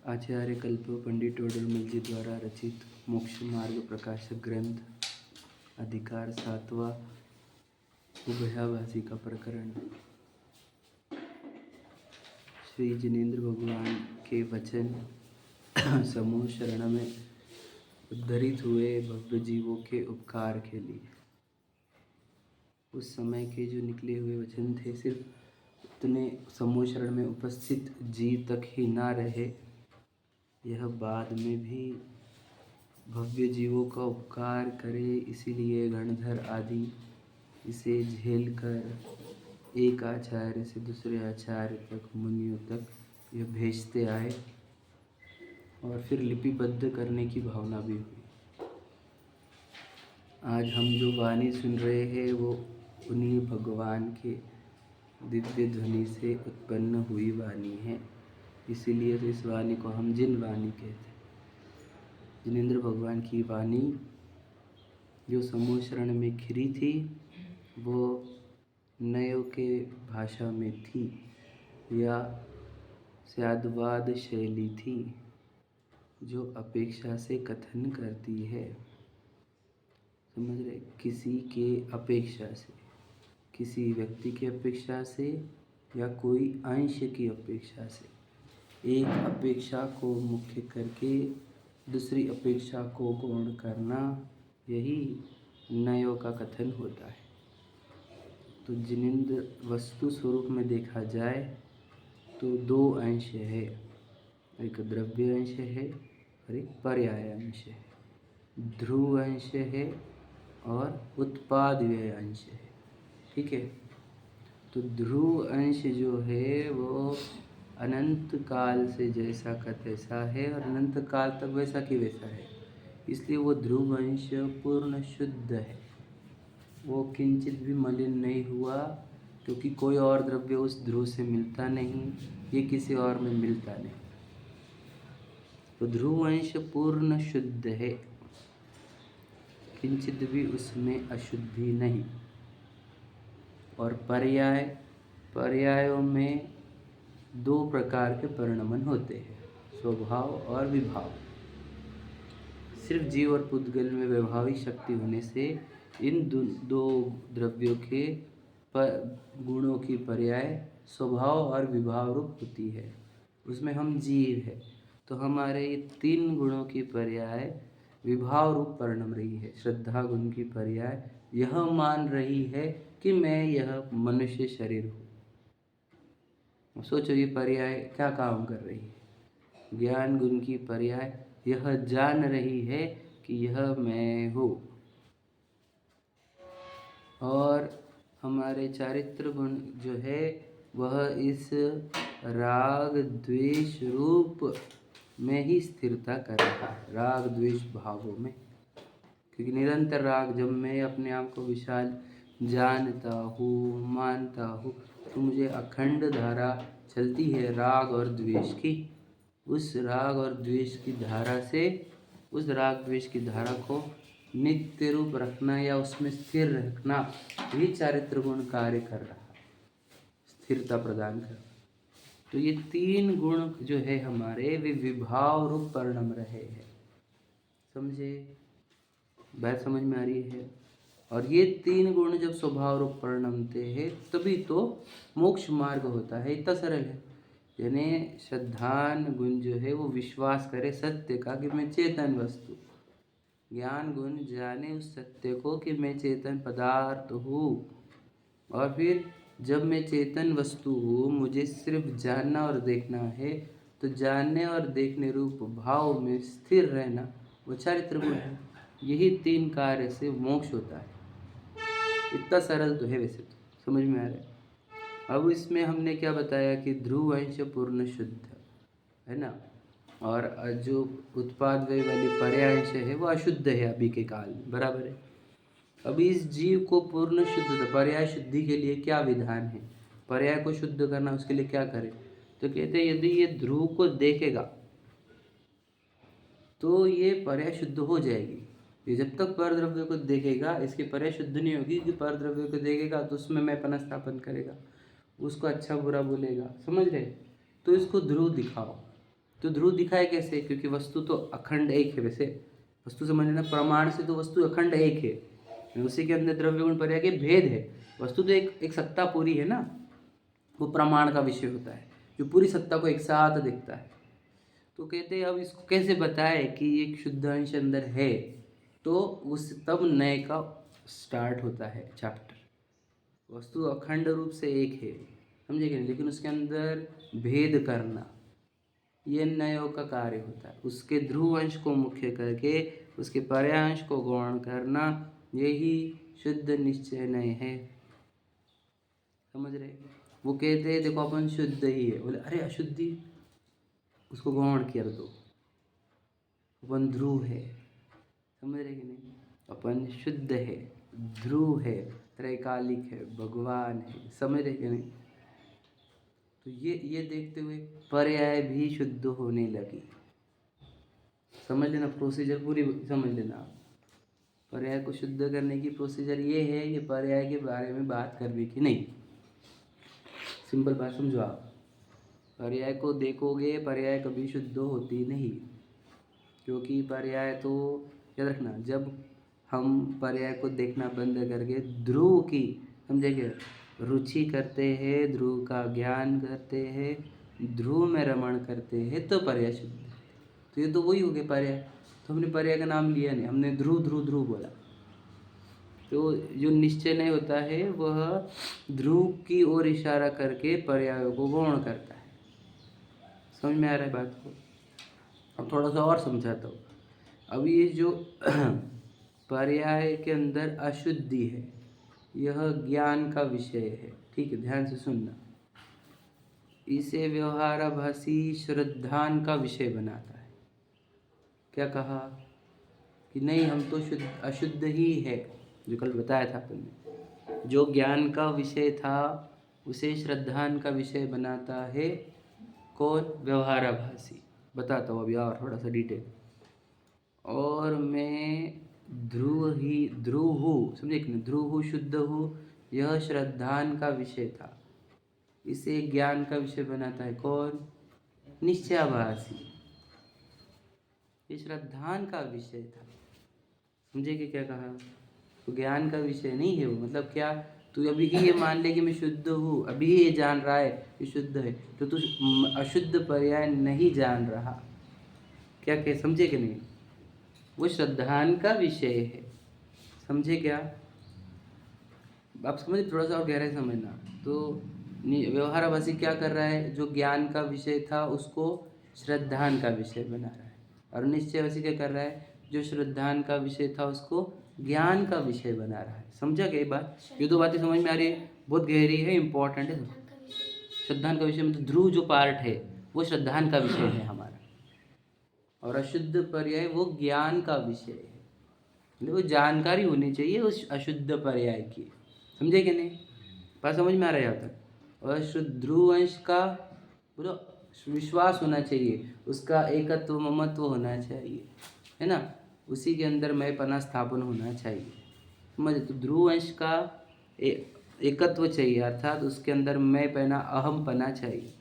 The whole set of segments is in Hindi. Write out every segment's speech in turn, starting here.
आचार्य कल्प पंडित टोडरमल जी द्वारा रचित मोक्ष मार्ग प्रकाशक ग्रंथ अधिकार 7वां उभयाभासी का प्रकरण। श्री जिनेंद्र भगवान के वचन समूह शरण में उद्धरित हुए भव्य जीवों के उपकार के लिए। उस समय के जो निकले हुए वचन थे सिर्फ उतने समूह शरण में उपस्थित जीव तक ही ना रहे, यह बाद में भी भव्य जीवों का उपकार करे, इसीलिए गणधर आदि इसे झेल कर एक आचार्य से दूसरे आचार्य तक, मुनियों तक यह भेजते आए और फिर लिपिबद्ध करने की भावना भी हुई। आज हम जो वाणी सुन रहे हैं वो उन्हीं भगवान के दिव्य ध्वनि से उत्पन्न हुई वाणी है, इसीलिए तो इस वाणी को हम जिन वाणी कहते हैं। जिनेंद्र भगवान की वाणी जो समूह शरण में खिरी थी वो नयों के भाषा में थी या स्यादवाद शैली थी जो अपेक्षा से कथन करती है। समझ रहे? किसी के अपेक्षा से, किसी व्यक्ति की अपेक्षा से या कोई अंश की अपेक्षा से, एक अपेक्षा को मुख्य करके दूसरी अपेक्षा को गौण करना, यही नयों का कथन होता है। तो जिनेंद्र वस्तु स्वरूप में देखा जाए तो दो अंश है, एक द्रव्य अंश है और एक पर्याय अंश है, ध्रुव अंश है और उत्पाद व्यय अंश है। ठीक है, तो ध्रुव अंश जो है वो अनंत काल से जैसा का तैसा है और अनंत काल तक वैसा की वैसा है, इसलिए वो ध्रुव अंश पूर्ण शुद्ध है, वो किंचित भी मलिन नहीं हुआ, क्योंकि कोई और द्रव्य उस ध्रुव से मिलता नहीं, ये किसी और में मिलता नहीं। तो ध्रुव अंश पूर्ण शुद्ध है, किंचित भी उसमें अशुद्धि नहीं। और पर्यायों में दो प्रकार के परिणमन होते हैं, स्वभाव और विभाव। सिर्फ जीव और पुद्गल में वैभाविक शक्ति होने से इन दो द्रव्यों के गुणों की पर्याय स्वभाव और विभाव रूप होती है। उसमें हम जीव है तो हमारे ये तीन गुणों की पर्याय विभाव रूप परिणम रही है। श्रद्धा गुण की पर्याय यह मान रही है कि मैं यह मनुष्य शरीर हूँ। सोचो ये पर्याय क्या काम कर रही है। ज्ञान गुण की पर्याय यह जान रही है कि यह मैं हूँ। और हमारे चारित्र गुण जो है वह इस राग द्वेष रूप में ही स्थिरता कर रहा है, राग द्वेष भावों में। क्योंकि निरंतर राग, जब मैं अपने आप को विशाल जानता हूँ, मानता हूँ, तो मुझे अखंड धारा चलती है राग और द्वेष की। उस राग और द्वेष की धारा से, उस राग द्वेष की धारा को नित्य रूप रखना या उसमें स्थिर रखना, भी चारित्र गुण कार्य कर रहा है, स्थिरता प्रदान कर। तो ये तीन गुण जो है हमारे, वे विभाव रूप परिणम रहे हैं। समझे? बात समझ में आ रही है? और ये तीन गुण जब स्वभाव रूप परिणमते हैं तभी तो मोक्ष मार्ग होता है। इतना सरल है। यानी श्रद्धान गुण जो है वो विश्वास करे सत्य का कि मैं चेतन वस्तु, ज्ञान गुण जाने उस सत्य को कि मैं चेतन पदार्थ हूँ। और फिर जब मैं चेतन वस्तु हूँ, मुझे सिर्फ जानना और देखना है, तो जानने और देखने रूप भाव में स्थिर रहना वो चारित्र गुण है। यही तीन कार्य से मोक्ष होता है। इतना सरल तो है, वैसे तो समझ में आ रहा है। अब इसमें हमने क्या बताया कि ध्रुव अंश पूर्ण शुद्ध है ना, और जो उत्पाद व्यय वाली पर्याय अंश है वो अशुद्ध है अभी के काल में, बराबर है। अभी इस जीव को पूर्ण शुद्ध, पर्याय शुद्धि के लिए क्या विधान है, पर्याय को शुद्ध करना, उसके लिए क्या करें? तो कहते हैं यदि ये ध्रुव को देखेगा तो ये पर्याय शुद्ध हो जाएगी। ये जब तक परद्रव्य को देखेगा इसकी पर्याय शुद्ध नहीं होगी, कि परद्रव्य को देखेगा तो उसमें मैं पना स्थापन करेगा, उसको अच्छा बुरा बोलेगा। समझ रहे? तो इसको ध्रुव दिखाओ, तो ध्रुव दिखाए कैसे? क्योंकि वस्तु तो अखंड एक है। वैसे वस्तु समझ लेना, प्रमाण से तो वस्तु अखंड एक है, उसी के अंदर द्रव्य गुण पर्याय के भेद है। वस्तु तो एक सत्ता पूरी है ना, वो प्रमाण का विषय होता है जो पूरी सत्ता को एक साथ देखता है। तो कहते हैं अब इसको कैसे बताए कि एक शुद्ध अंश अंदर है, तो उस तब नए का स्टार्ट होता है चैप्टर। वस्तु अखंड रूप से एक है, समझे क्या? लेकिन उसके अंदर भेद करना ये नयों का कार्य होता है। उसके ध्रुव अंश को मुख्य करके उसके पर्यांश को गौण करना, यही शुद्ध निश्चय नय है। समझ रहे? वो कहते हैं देखो अपन शुद्ध ही है, बोले अरे अशुद्धि, उसको गौण कर दो, अपन ध्रुव है। समझ रहे कि नहीं? अपन शुद्ध है, ध्रुव है, त्रैकालिक है, भगवान है। समझ रहे कि नहीं? तो ये देखते हुए पर्याय भी शुद्ध होने लगी। समझ लेना, प्रोसीजर पूरी समझ लेना। पर्याय को शुद्ध करने की प्रोसीजर ये है कि पर्याय के बारे में बात करने की नहीं। सिंपल बात समझो आप। पर्याय को देखोगे, पर्याय कभी शुद्ध होती नहीं, क्योंकि पर्याय तो याद रखना, जब हम पर्याय को देखना बंद करके ध्रुव की, समझेंगे, रुचि करते हैं, ध्रुव का ज्ञान करते हैं, ध्रुव में रमण करते हैं, तो पर्याय शुद्ध। तो ये तो वही हो गया पर्याय। तो हमने पर्याय का नाम लिया नहीं, हमने ध्रुव ध्रुव ध्रुव बोला। तो जो निश्चय नहीं होता है वह ध्रुव की ओर इशारा करके पर्यायों को गौण करता है। समझ में आ रहा है बात को? अब थोड़ा सा और समझाता हूँ। अब ये जो पर्याय के अंदर अशुद्धि है, यह ज्ञान का विषय है। ठीक है, ध्यान से सुनना। इसे व्यवहाराभासी श्रद्धान का विषय बनाता है। क्या कहा कि नहीं, हम तो शुद्ध अशुद्ध ही है, जो कल बताया था अपन ने। जो ज्ञान का विषय था उसे श्रद्धान का विषय बनाता है कौन? व्यवहाराभासी। बताता हूँ अभी और थोड़ा सा डिटेल। और मैं ध्रुव हूँ, समझे कि नहीं? ध्रुव हूँ, शुद्ध हूँ, यह श्रद्धान का विषय था। इसे ज्ञान का विषय बनाता है कौन? निश्चयाभासी। ये श्रद्धान का विषय था। समझे कि क्या कहा? तो ज्ञान का विषय नहीं है वो। मतलब क्या? तू अभी ही ये मान ले कि मैं शुद्ध हूँ, अभी ही ये जान रहा है कि शुद्ध है, तो तू अशुद्ध पर्याय नहीं जान रहा। क्या कह, समझे कि नहीं? वो श्रद्धान का विषय है। समझे क्या? आप समझे? थोड़ा सा और गहराई समझना। तो व्यवहाराभासी क्या कर रहा है? जो ज्ञान का विषय था उसको श्रद्धान का विषय बना रहा है। और निश्चयवासी क्या कर रहा है? जो श्रद्धान का विषय था उसको ज्ञान का विषय बना रहा है। समझा क्या ये बात? ये दो बातें समझ में आ रही है? बहुत गहरी है, इंपॉर्टेंट है। श्रद्धान का विषय मतलब ध्रुव जो पार्ट है वो श्रद्धान का विषय है हमारा, और अशुद्ध पर्याय वो ज्ञान का विषय है। मतलब वो जानकारी होनी चाहिए उस अशुद्ध पर्याय की। समझे कि नहीं? बात समझ में आ रहा है यहाँ तक? और शुद्ध ध्रुव अंश का पूरा विश्वास होना चाहिए, उसका एकत्व ममत्व होना चाहिए, है ना? उसी के अंदर मैंपना स्थापन होना चाहिए। समझे? तो ध्रुव अंश का एकत्व चाहिए, अर्थात उसके अंदर मैंपना, अहमपना चाहिए।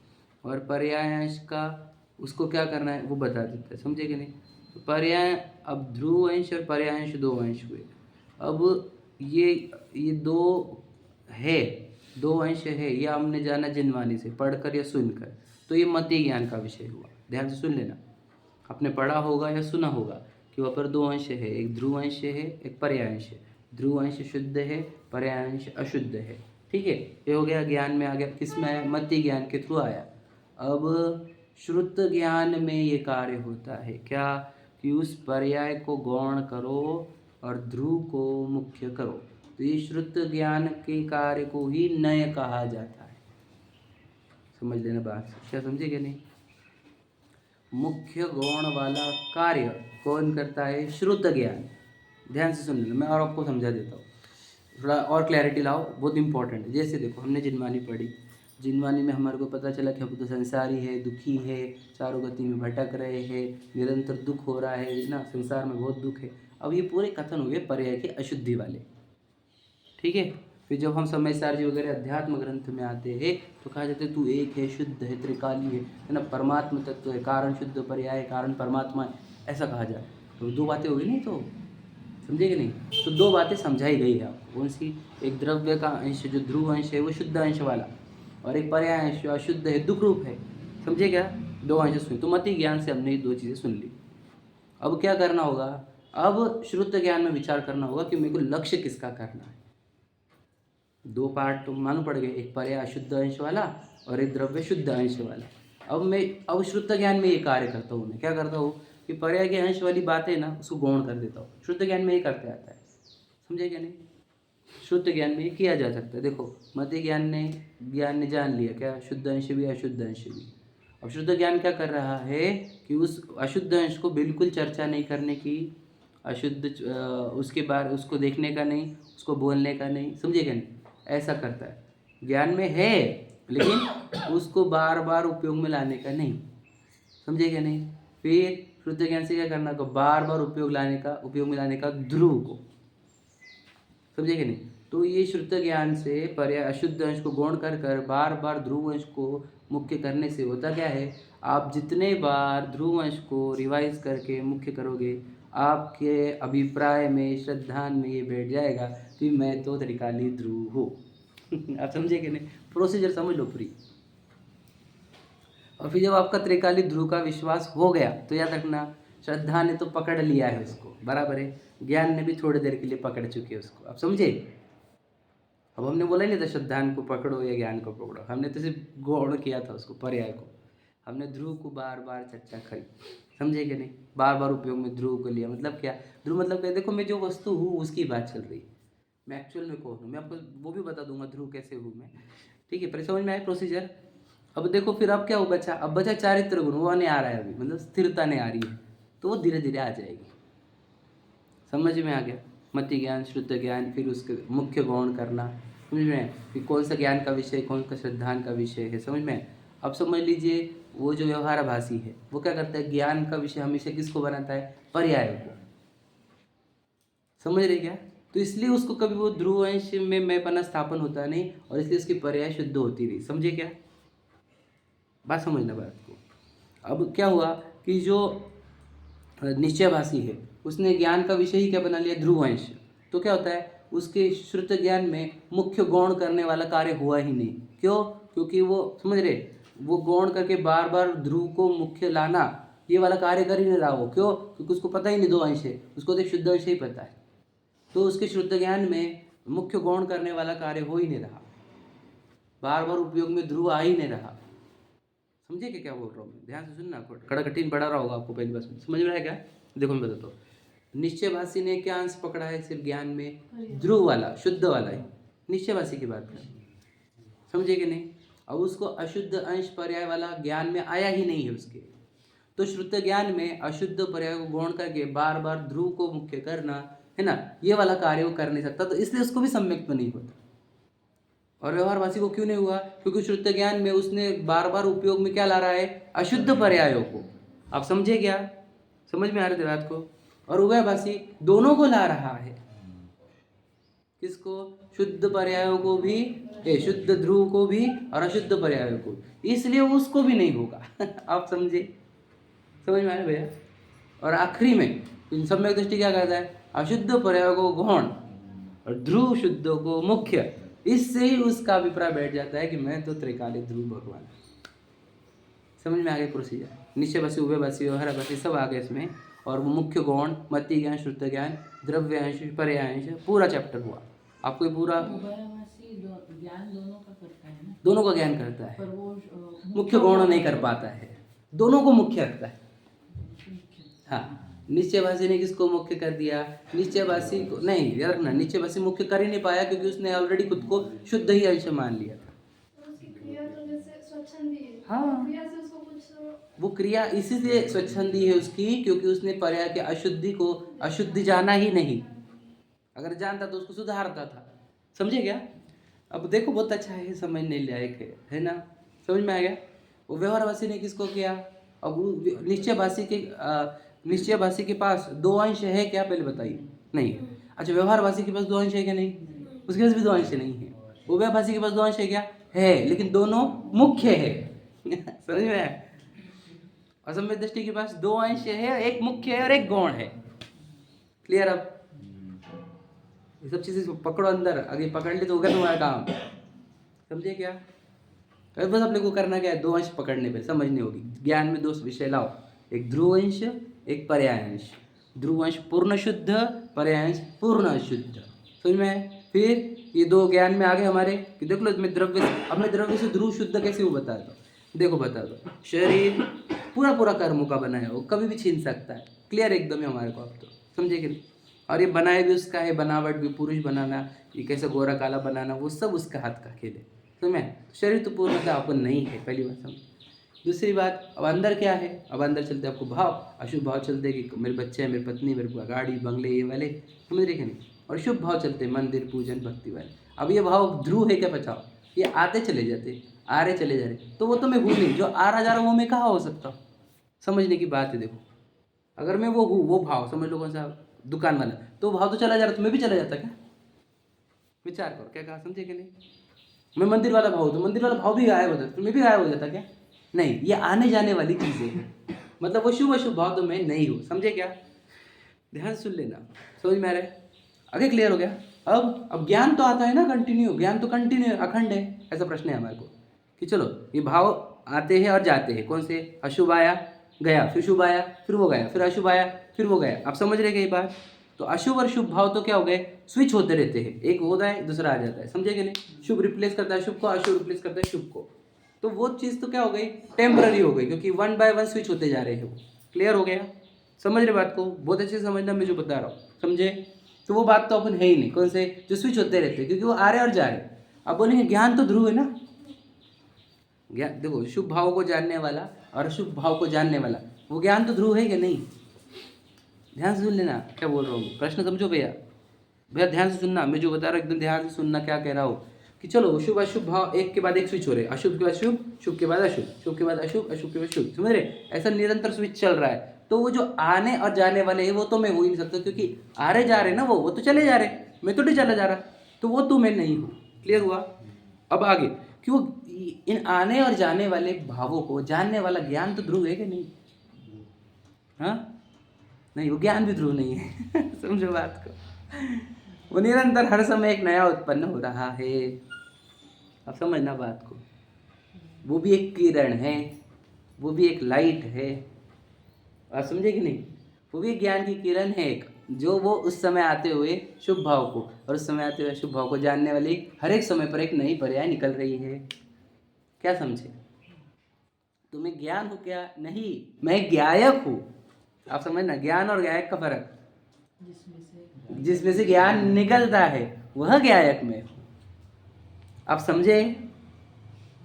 और पर्याय अंश का उसको क्या करना है वो बता देता है। समझे कि नहीं? तो पर्याय, अब ध्रुव अंश और पर्याय अंश दो अंश हुए। अब ये दो है, दो अंश है, यह हमने जाना जिनवानी से, पढ़कर या सुनकर। तो ये मति ज्ञान का विषय हुआ। ध्यान से सुन लेना, आपने पढ़ा होगा या सुना होगा कि वहाँ पर दो अंश है, एक ध्रुव अंश है, एक पर्याय अंश है। ध्रुव अंश शुद्ध है, पर्याय अंश अशुद्ध है। ठीक है, ये हो गया, ज्ञान में आ गया। किसमें आया? मति ज्ञान के थ्रू आया। अब श्रुत ज्ञान में ये कार्य होता है क्या? कि उस पर्याय को गौण करो और ध्रुव को मुख्य करो। तो ये श्रुत ज्ञान के कार्य को ही नय कहा जाता है। समझ लेना बात, क्या समझे कि नहीं? मुख्य गौण वाला कार्य कौन करता है? श्रुत ज्ञान। ध्यान से सुन लेना, मैं और आपको समझा देता हूँ, थोड़ा और क्लैरिटी लाओ, बहुत इंपॉर्टेंट है। जैसे देखो, हमने जिनवानी पढ़ी, जिनवानी में हमारे को पता चला कि हम तो संसारी है, दुखी है, चारों गति में भटक रहे हैं, निरंतर दुख हो रहा है ना, संसार में बहुत दुख है। अब ये पूरे कथन हो गए पर्याय के अशुद्धि वाले। ठीक है, फिर जब हम समय सारजी वगैरह अध्यात्म ग्रंथ में आते हैं तो कहा जाता है तू एक है, शुद्ध है, त्रिकाली है ना, परमात्मा तत्व है, कारण शुद्ध पर्याय, कारण परमात्मा है, ऐसा कहा जाए। तो दो बातें होगी नहीं, तो समझे कि नहीं? तो दो बातें समझाई गई है आपको। कौन सी? एक द्रव्य का अंश जो ध्रुव अंश है वो शुद्ध अंश वाला, और एक पर्याय अंश जो अशुद्ध है, दुख रूप है। समझे क्या? दो अंश सुन। तो मति ज्ञान से हमने ये दो चीज़ें सुन ली। अब क्या करना होगा? अब श्रुत ज्ञान में विचार करना होगा कि मेरे को लक्ष्य किसका करना है। दो पार्ट तो मालूम पड़ गए, एक पर्याय अशुद्ध अंश वाला और एक द्रव्य शुद्ध अंश वाला। अब श्रुत ज्ञान में ये कार्य करता हूँ। मैं क्या करता हूँ कि पर्याय के अंश वाली बातें ना उसको गौण कर देता हूँ। शुद्ध ज्ञान में ये करते आता है। समझे क्या नहीं? शुद्ध ज्ञान में ये किया जा सकता है। देखो मति ज्ञान ने जान लिया क्या, शुद्ध अंश भी अशुद्ध अंश भी। अब शुद्ध ज्ञान क्या कर रहा है कि उस अशुद्ध अंश को बिल्कुल चर्चा नहीं करने की, उसके बाद उसको देखने का नहीं, उसको बोलने का नहीं। समझे क्या नहीं? ऐसा करता है। ज्ञान में है लेकिन उसको बार बार उपयोग में लाने का नहीं। समझे क्या नहीं? फिर शुद्ध ज्ञान से क्या करना होगा? बार बार उपयोग में लाने का ध्रुव को। समझे क्या नहीं? तो ये शुद्ध ज्ञान से पर्याय अशुद्ध अंश को गौण कर कर बार बार ध्रुव अंश को मुख्य करने से होता क्या है, आप जितने बार ध्रुव अंश को रिवाइज करके मुख्य करोगे, आपके अभिप्राय में, श्रद्धान में ये बैठ जाएगा कि मैं तो त्रिकाली ध्रुव हूँ। आप समझे कि नहीं? प्रोसीजर समझ लो पूरी। और फिर जब आपका त्रिकाली ध्रुव का विश्वास हो गया तो याद रखना, श्रद्धा ने तो पकड़ लिया है उसको, बराबर है, ज्ञान ने भी थोड़ी देर के लिए पकड़ चुके हैं उसको। आप समझे? अब हमने बोला ही नहीं था श्रद्धान को पकड़ो या ज्ञान को पकड़ो, हमने तो सिर्फ गौण किया था उसको, पर्याय को। हमने ध्रुव को बार बार चर्चा करी। समझे कि नहीं? बार बार उपयोग में ध्रुव को लिया। मतलब क्या? ध्रुव मतलब क्या? देखो मैं जो वस्तु हूँ उसकी बात चल रही है, मैं एक्चुअल में कौन हूँ, मैं आपको वो भी बता दूंगा ध्रुव कैसे हूँ मैं। ठीक है, पर समझ में आए प्रोसीजर? अब देखो फिर अब क्या हो बचा? अब बचा चारित्र गुण, वो आने आ रहा है अभी, मतलब स्थिरता नहीं आ रही है, तो वो धीरे धीरे आ जाएगी। समझ में आ गया? मति ज्ञान, शुद्ध ज्ञान, फिर उसके मुख्य गौण करना। समझ में? कि कौन सा ज्ञान का विषय, कौन सा श्रद्धान का विषय है। समझ में? अब समझ लीजिए वो जो व्यवहारभाषी है वो क्या करता है? ज्ञान का विषय हमेशा किसको बनाता है? पर्याय को। समझ रहे क्या? तो इसलिए उसको कभी वो ध्रुव अंश में मैंपना स्थापन होता नहीं, और इसलिए उसकी पर्याय शुद्ध होती नहीं। समझे क्या? बात समझना बात को। अब क्या हुआ कि जो निश्चयभाषी है उसने ज्ञान का विषय ही क्या बना लिया? ध्रुव अंश। तो क्या होता है? उसके श्रुत ज्ञान में मुख्य गौण करने वाला कार्य हुआ ही नहीं। क्यों? क्योंकि वो, समझ रहे, वो गौण करके बार बार ध्रुव को मुख्य लाना, ये वाला कार्य कर ही नहीं रहा वो। क्यों? क्योंकि उसको पता ही नहीं दो अंश है, उसको तो शुद्ध अंश ही पता है। तो उसके शुद्ध ज्ञान में मुख्य गौण करने वाला कार्य हो ही नहीं रहा, बार बार उपयोग में ध्रुव आ ही नहीं रहा। समझे क्या बोल रहा हूँ मैं? ध्यान से सुनना, कड़ा कठिन पड़ा रहा होगा आपको पहली बार समझ में आया क्या? देखो मैं बताता हूँ। निश्चयभाषी ने क्या अंश पकड़ा है? सिर्फ ज्ञान में ध्रुव वाला, शुद्ध वाला ही निश्चयभाषी की बात कर। समझे कि नहीं? अब उसको अशुद्ध अंश पर्याय वाला ज्ञान में आया ही नहीं है उसके। तो शुद्ध ज्ञान में अशुद्ध पर्याय को गौण करके बार बार ध्रुव को मुख्य करना है ना, ये वाला कार्य वो कर नहीं सकता, तो इसलिए उसको भी सम्यक्त नहीं होता। और व्यवहारभाषी को क्यों नहीं हुआ? क्योंकि शुद्ध ज्ञान में उसने बार बार उपयोग में क्या ला रहा है? अशुद्ध पर्यायों को। आप समझे क्या? समझ में आ रही बात को? और उभयभाषी दोनों को ला रहा है। किसको? शुद्ध पर्यायों को भी, शुद्ध ध्रुव को भी और अशुद्ध पर्यायों को, इसलिए उसको भी नहीं होगा। आप समझे? समझ में आया भैया? और आखिरी में इन सम्यक दृष्टि क्या करता है? अशुद्ध पर्यायों को गौण और ध्रुव शुद्ध को मुख्य। इससे ही उसका अभिप्राय बैठ जाता है कि मैं तो त्रिकाली ध्रुव भगवान। समझ में आ गया प्रोसीजर? निश्चयभाषी, उभयभाषी, व्यवहारभाषी सब आ गए इसमें। और वो मुख्य गौण, मति ज्ञान, शुद्ध ज्ञान, द्रव्यांश, पर्यायांश, पूरा चैप्टर हुआ आपको। ये पूरा ज्ञान दोनों का करता है ना? दोनों का ज्ञान करता है, पर वो मुख्य गौण नहीं कर पाता है, दोनों को मुख्य रखता है। हाँ, निश्चयभाषी ने किसको मुख्य कर दिया? निश्चयभाषी को नहीं, याद रखना, निश्चयभाषी मुख्य कर ही नहीं पाया क्योंकि उसने ऑलरेडी खुद को शुद्ध ही अंश मान लिया था। हाँ, वो क्रिया इसी से स्वच्छंदी है उसकी, क्योंकि उसने पर्याय के अशुद्धि को अशुद्धि जाना ही नहीं। अगर जानता तो उसको सुधारता था। समझे क्या? अब देखो बहुत अच्छा है, समझने लायक है ना? समझ में आ गया? वो व्यवहारभाषी ने किसको किया? अब निश्चयभाषी के पास दो अंश है क्या? पहले बताइए। नहीं। अच्छा, व्यवहारभाषी के पास दो अंश है क्या? नहीं। उसके पास भी दो अंश नहीं है। उभयभाषी के पास दो अंश है क्या? है, लेकिन दोनों मुख्य है। समझ में आया? असम्य दृष्टि के पास दो अंश है, एक मुख्य है और एक गौण है। क्लियर? अब ये सब चीजें पकड़ो अंदर, आगे पकड़ ले तो होगा तुम्हारा काम। समझे क्या? बस अपने को करना क्या है, दो अंश पकड़ने पे समझनी होगी। ज्ञान में दो विषय लाओ, एक ध्रुव अंश, एक पर्याय अंश। ध्रुव अंश पूर्ण शुद्ध, पर्याय अंश पूर्ण अशुद्ध। समझ में? फिर ये दो ज्ञान में आगे हमारे कि देख लो, मैं द्रव्य अपने द्रव्य से ध्रुव शुद्ध कैसे वो बता दो। देखो बता दो, शरीर पूरा पूरा कर्मों का बनाया हो, कभी भी छीन सकता है। क्लियर एकदम है हमारे को? आप तो समझे कि नहीं? और ये बनाए भी उसका है, बनावट भी, पुरुष बनाना, ये कैसे गोरा काला बनाना, वो सब उसका हाथ का खेल है। समझ? शरीर तो पूर्णतः अपन नहीं है, पहली बात समझ। दूसरी बात, अब अंदर क्या है? अब अंदर चलते आपको भाव, अशुभ भाव चलते कि मेरे बच्चे हैं, मेरी पत्नी, मेरे को गाड़ी बंगले ये वाले, समझ रहे कि नहीं? और शुभ भाव चलते मंदिर पूजन भक्ति वाले। अब ये भाव ध्रुव है क्या? बचाओ, ये आते चले जाते, आ रहे चले जा रहे, तो वो तो मैं हूँ नहीं। जो आ रहा जा रहा वो मैं कहाँ हो सकता हूँ? समझने की बात है। देखो, अगर मैं वो हूँ, वो भाव समझ लो, कौन सा? दुकान वाला, तो भाव तो चला जा रहा, तो मैं भी चला जाता क्या? विचार करो, क्या कहा? समझे कि नहीं? मैं मंदिर वाला भाव, तो मंदिर वाला भाव भी गायब होता, तो मैं भी गायब हो जाता क्या? नहीं, ये आने जाने वाली चीजें हैं। मतलब वो शुभ अशुभ भाव तो मैं नहीं हूँ। समझे क्या? ध्यान सुन लेना, समझ में आ रहा है? आगे क्लियर हो गया? अब ज्ञान तो आता है ना कंटिन्यू, ज्ञान तो कंटिन्यू अखंड है। ऐसा प्रश्न है हमारे को कि चलो ये भाव आते हैं और जाते हैं। कौन से? अशुभ आया गया, फिर शुभ आया, फिर वो गया, फिर अशुभ आया, फिर वो गया। आप समझ रहे क्या ये बात? तो अशुभ और शुभ भाव तो क्या हो गए? स्विच होते रहते हैं, एक होता है दूसरा आ जाता है। समझे कि नहीं? शुभ रिप्लेस करता है शुभ को, अशुभ रिप्लेस करता है शुभ को। तो वो चीज़ तो क्या हो गई? टेम्पररी हो गई, क्योंकि 1 बाय 1 स्विच होते जा रहे हैं वो। क्लियर हो गया? समझ रहे बात को? बहुत अच्छे से समझना मैं जो बता रहा हूँ, समझे? तो वो बात तो अपन है ही नहीं। कौन से? जो स्विच होते रहते हैं, क्योंकि वो आ रहे और जा रहे। अब बोलेंगे ज्ञान तो ध्रुव है ना। ज्ञान देखो, शुभ भाव को जानने वाला और अशुभ भाव को जानने वाला, वो ज्ञान तो ध्रुव है कि नहीं? ध्यान से सुन लेना क्या बोल रहा हूँ, प्रश्न समझो भैया। भैया ध्यान से सुनना, मैं जो बता रहा हूँ एकदम ध्यान से सुनना क्या कह रहा हूँ। कि चलो शुभ अशुभ भाव एक के बाद एक स्विच हो रहे, अशुभ के बाद शुभ, शुभ के बाद अशुभ, शुभ के बाद अशुभ, अशुभ के बाद शुभ। समझ रहे? ऐसा निरंतर स्विच चल रहा है। तो वो जो आने और जाने वाले हैं वो तो मैं हो ही नहीं सकता, क्योंकि आ रहे जा रहे ना, वो तो चले जा रहे, मैं तो नहीं चला जा रहा, तो वो तो मैं नहीं हूँ। क्लियर हुआ? अब आगे, क्यों इन आने और जाने वाले भावों को जानने वाला ज्ञान तो ध्रुव है कि नहीं? हाँ नहीं, वो ज्ञान भी ध्रुव नहीं है। समझो बात को, वो निरंतर हर समय एक नया उत्पन्न हो रहा है। अब समझना बात को, वो भी एक किरण है, वो भी एक लाइट है। आप समझे कि नहीं? वो भी ज्ञान की किरण है एक, जो वो उस समय आते हुए शुभ भाव को और उस समय आते हुए शुभ भाव को जानने वाली हर एक समय पर एक नई पर्याय निकल रही है। क्या समझे? तुम्हें ज्ञान हो क्या? नहीं, मैं ज्ञायक हूँ। आप समझना, ज्ञान और ज्ञायक का फर्क। जिसमें से ज्ञान निकलता है वह ज्ञायक में। आप समझे?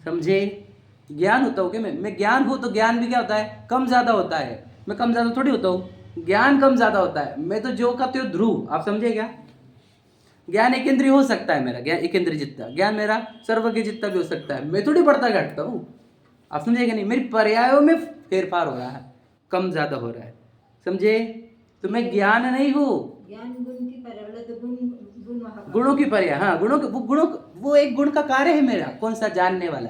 समझे? ज्ञान होता हूँ क्या मैं ज्ञान हूँ, तो ज्ञान भी क्या होता है? कम ज्यादा होता है। मैं कम ज्यादा थोड़ी होता हूँ, ज्ञान कम ज्यादा होता है। मैं तो जो कहते हो ध्रुव। आप समझे क्या? ज्ञान एक इंद्रिय हो सकता है मेरा, ज्ञान एक इंद्रिय जितना, ज्ञान मेरा सर्वज्ञ जितना भी हो सकता है। मैं थोड़ी बढ़ता घटता हूँ। आप समझे क्या नहीं? मेरी पर्यायों में फेरफार हो रहा है, कम ज्यादा हो रहा है। समझे? तो मैं ज्ञान नहीं हूँ, ज्ञान गुण की पर्याय, तो गुण वहाँ गुणों की पर्याय। हाँ, गुणों वो एक गुण का कार्य है मेरा। कौन सा? जानने वाला।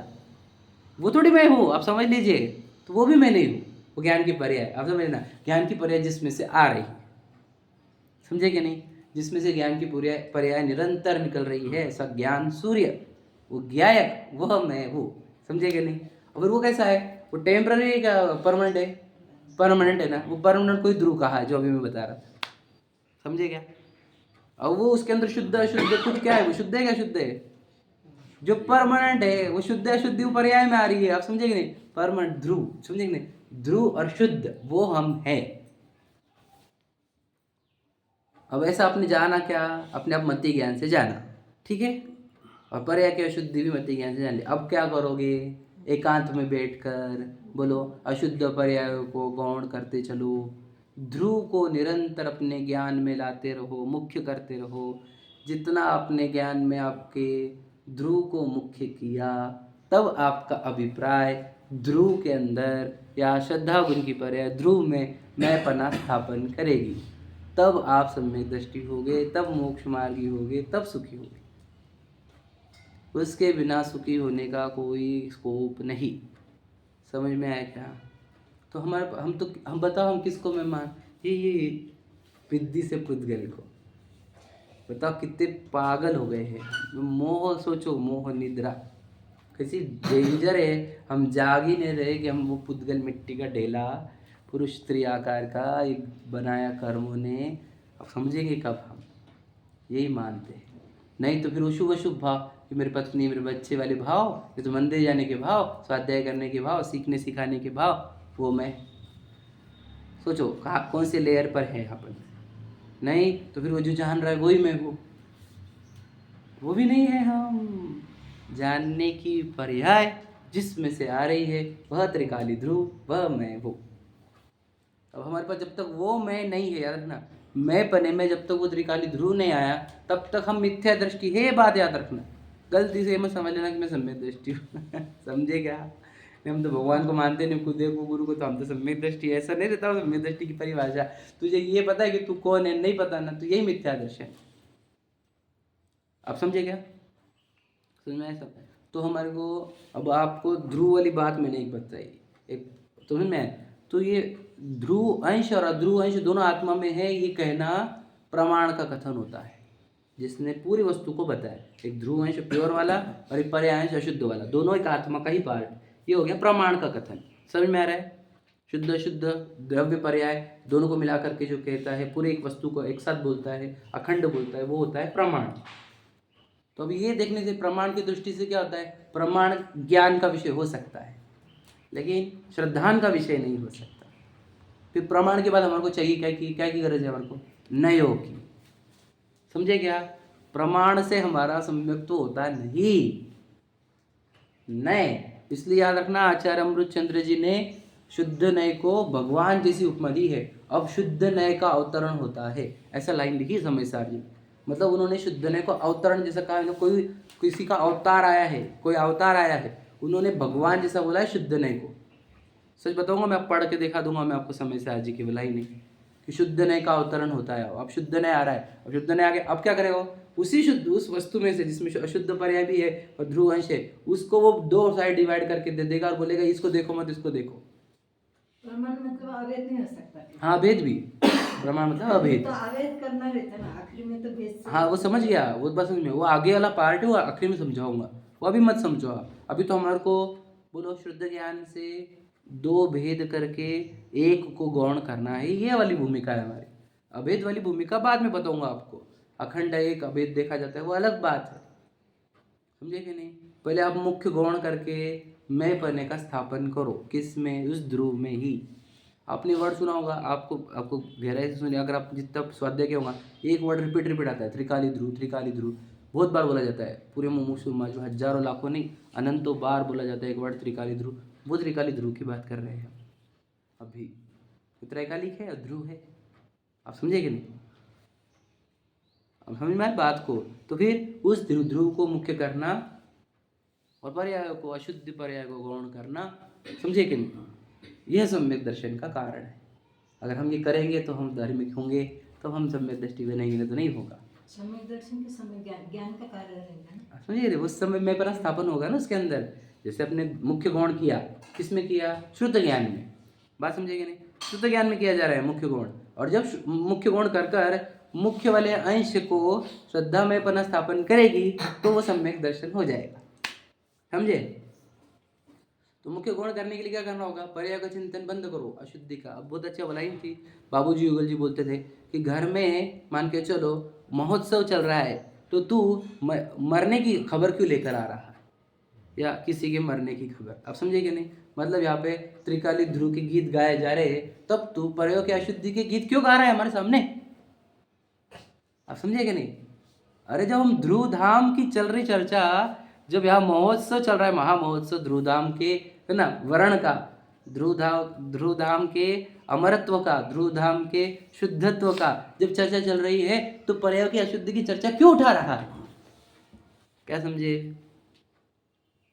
वो थोड़ी मैं हूँ, आप समझ लीजिए। तो वो भी मैं नहीं हूँ, वो ज्ञान की पर्याय। आप समझना, ज्ञान की पर्याय जिसमें से आ रही है। समझे कि नहीं? जिसमें से ज्ञान की पर्याय निरंतर निकल रही है, ऐसा ज्ञान सूर्य, वो ज्ञायक, वह मैं हूँ। समझे कि नहीं? और वो कैसा है? वो टेम्पररी का परमानेंट है? परमानेंट है ना। वो परमानेंट कोई ध्रुव कहा है, जो अभी मैं बता रहा था। समझे क्या? और वो उसके अंदर शुद्ध अशुद्ध कुछ क्या है? वो शुद्ध है क्या? शुद्ध है जो परमानेंट है। वो शुद्ध अशुद्ध पर्याय में आ रही है। आप समझे कि नहीं? परमानेंट ध्रुव, समझे कि नहीं? ध्रुव और शुद्ध वो हम हैं। अब ऐसा आपने जाना क्या? अपने आप मति ज्ञान से जाना, ठीक है? और पर्याय की अशुद्धि भी मति ज्ञान से जान ली। अब क्या करोगे? एकांत में बैठकर बोलो, अशुद्ध पर्यायों को गौण करते चलो, ध्रुव को निरंतर अपने ज्ञान में लाते रहो, मुख्य करते रहो। जितना अपने ज्ञान में आपके ध्रुव को मुख्य किया, तब आपका अभिप्राय ध्रुव के अंदर या श्रद्धा गुण की पर्याय ध्रुव में मैंपना स्थापन करेगी। तब आप सम्यक दृष्टि होगे, तब मोक्ष मार्गी होगे, तब सुखी होगे। उसके बिना सुखी होने का कोई स्कोप नहीं। समझ में आया क्या? तो हम बताओ हम किसको मेहमान, ये पिद्दी से पुद्गल को। बताओ कितने पागल हो गए हैं। मोह सोचो, मोह निद्रा कैसी डेंजर है। हम जाग ही नहीं रहे कि हम वो पुद्गल मिट्टी का ढेला पुरुष स्त्री आकार का एक बनाया कर्मों ने। अब समझेंगे कब हम? यही मानते हैं। नहीं तो फिर अशुभ अशुभ भाव कि मेरी पत्नी मेरे बच्चे वाले भाव, ये तो मंदिर जाने के भाव, स्वाध्याय करने के भाव, सीखने सिखाने के भाव, वो मैं। सोचो कहाँ कौन से लेयर पर है अपन। नहीं तो फिर वो जो जान रहा है वही मैं हूँ, वो भी नहीं है हम। जानने की पर्याय जिसमें से आ रही है वह त्रिकाली ध्रुव, वह मैं हूँ। अब हमारे पास जब तक वो मैं नहीं है, याद रखना, मैं पने में जब तक वो त्रिकाली ध्रुव नहीं आया तब तक हम मिथ्या दृष्टि है। ये बात याद रखना, गलती से मत समझ लेना कि मैं सम्यक दृष्टि हूँ। समझे क्या? नहीं, हम तो भगवान को मानते नहीं, खुदे को गुरु को, तो हम तो सम्यक दृष्टि। ऐसा नहीं रहता सम्यक दृष्टि की परिभाषा। तुझे ये पता है कि तू कौन है? नहीं पता ना, तो यही मिथ्या दर्शन। आप समझे क्या? समझ में आया सब? तो हमारे को अब आपको ध्रुव वाली बात मैंने एक बताई, एक समझ में। तो ये ध्रुव अंश और अध्रुव अंश दोनों आत्मा में है, ये कहना प्रमाण का कथन होता है जिसने पूरी वस्तु को बताया। एक ध्रुव अंश प्योर वाला और एक पर्याय अशुद्ध वाला, दोनों एक आत्मा का ही पार्ट। ये हो गया प्रमाण का कथन। समझ में आ रहा है? शुद्ध अशुद्ध द्रव्य पर्याय दोनों को मिला करके जो कहता है, पूरे एक वस्तु को एक साथ बोलता है, अखंड बोलता है, वो होता है प्रमाण। तो अब ये देखने से प्रमाण की दृष्टि से क्या होता है? प्रमाण ज्ञान का विषय हो सकता है लेकिन श्रद्धान का विषय नहीं हो सकता। फिर प्रमाण के बाद हमारे को चाहिए क्या की गरज है हमारे को? नयो की। समझे क्या? प्रमाण से हमारा सम्यक तो होता नहीं, नय। इसलिए याद रखना, आचार्य अमृत चंद्र जी ने शुद्ध नय को भगवान जैसी उपमा दी है। अब शुद्ध नय का अवतरण होता है, ऐसा लाइन लिखी समय सार जी। मतलब उन्होंने शुद्ध नय को अवतरण जैसा कहा, कोई किसी का अवतार आया है, कोई अवतार आया है, उन्होंने भगवान जैसा बोला है शुद्ध नय को। सच बताऊंगा, मैं पढ़ के दिखा दूंगा मैं आपको समय सार जी की बुलाई नहीं कि शुद्ध नय का अवतरण होता है। अब शुद्ध नय आ रहा है, अब शुद्ध नय आ गया, अब क्या करेगा? उसी शुद्ध उस वस्तु में से जिसमें अशुद्ध पर्याय भी है और ध्रुव अंश है, उसको वो दो साइड डिवाइड करके दे देगा और बोलेगा इसको देखो मत इसको देखो। प्रमाण मतलब अवैध नहीं हो सकता। हाँ, भेद भी। प्रमाण मतलब अभेद। तो अवैध करना रहता ना आखिरी में, तो भेद से। हाँ, वो समझ गया, वो बात समझ में। वो आगे वाला पार्ट है, वो आखिर में समझाऊंगा, वो अभी मत समझो आप। अभी तो हमारे को बोलो शुद्ध ज्ञान से दो भेद करके एक को गौण करना है, ये वाली भूमिका है हमारी। अभेद वाली भूमिका बाद में बताऊंगा आपको। अखंड एक अभेद देखा जाता है, वो अलग बात है। समझे कि नहीं? पहले आप मुख्य गौण करके मैं पने का स्थापन करो, किस में? उस ध्रुव में ही। आपने वर्ड सुना होगा, आपको गहराई से सुनिए, अगर आप जितना स्वाध्याय किया होगा, एक वर्ड रिपीट आता है, त्रिकाली ध्रुव, त्रिकाली ध्रुव। बहुत बार बोला जाता है पूरे मुमुक्षु समाज में, हजारों लाखों नहीं, अनंतों बार बोला जाता है एक वर्ड त्रिकाली ध्रुव। वो त्रिकाली ध्रुव की बात कर रहे हैं अभी। त्रैकाली है और ध्रुव है। आप समझे कि नहीं? अब समझ में आए बात को? तो फिर उस ध्रुव को मुख्य करना और पर्याय को, अशुद्ध पर्याय को गौण करना। समझे कि नहीं? यह सम्यक दर्शन का कारण है। अगर हम ये करेंगे तो हम धार्मिक होंगे, तो हम सम्यक दृष्टि बनेंगे, तो नहीं होगा। सम्यक दर्शन के समय ज्ञान का कार्य रहेगा ना। समझिए, उस समय में पर स्थापन होगा ना उसके अंदर। जैसे अपने मुख्य गौण किया, किसमें किया? शुद्ध ज्ञान में। बात समझेंगे नहीं? शुद्ध ज्ञान में किया जा रहा है मुख्य गौण, और जब मुख्य गौण कर मुख्य वाले अंश को श्रद्धा में पना स्थापन करेगी तो वो सम्यक दर्शन हो जाएगा। समझे? तो मुख्य गौण करने के लिए क्या करना होगा? पर्याय का चिंतन बंद करो, अशुद्धि का। अब बहुत अच्छा लाइन थी, बाबूजी युगल जी बोलते थे कि घर में मान के चलो महोत्सव चल रहा है, तो तू मरने की खबर क्यों लेकर आ रहा है, या किसी के मरने की खबर। अब समझे कि नहीं? मतलब यहाँ पे त्रिकाली ध्रुव के गीत गाए जा रहे हैं, तब तू पर्याय के अशुद्धि के गीत क्यों गा रहा है हमारे सामने? आप समझे कि नहीं? अरे जब हम ध्रुव धाम की चल रही चर्चा, जब यहाँ महोत्सव चल रहा है, महामहोत्सव ध्रुव धाम के, है ना, वर्ण का, ध्रुव धाम के अमरत्व का, ध्रुव धाम के शुद्धत्व का जब चर्चा चल रही है, तो पर्याय की अशुद्धि की चर्चा क्यों उठा रहा है? क्या समझे?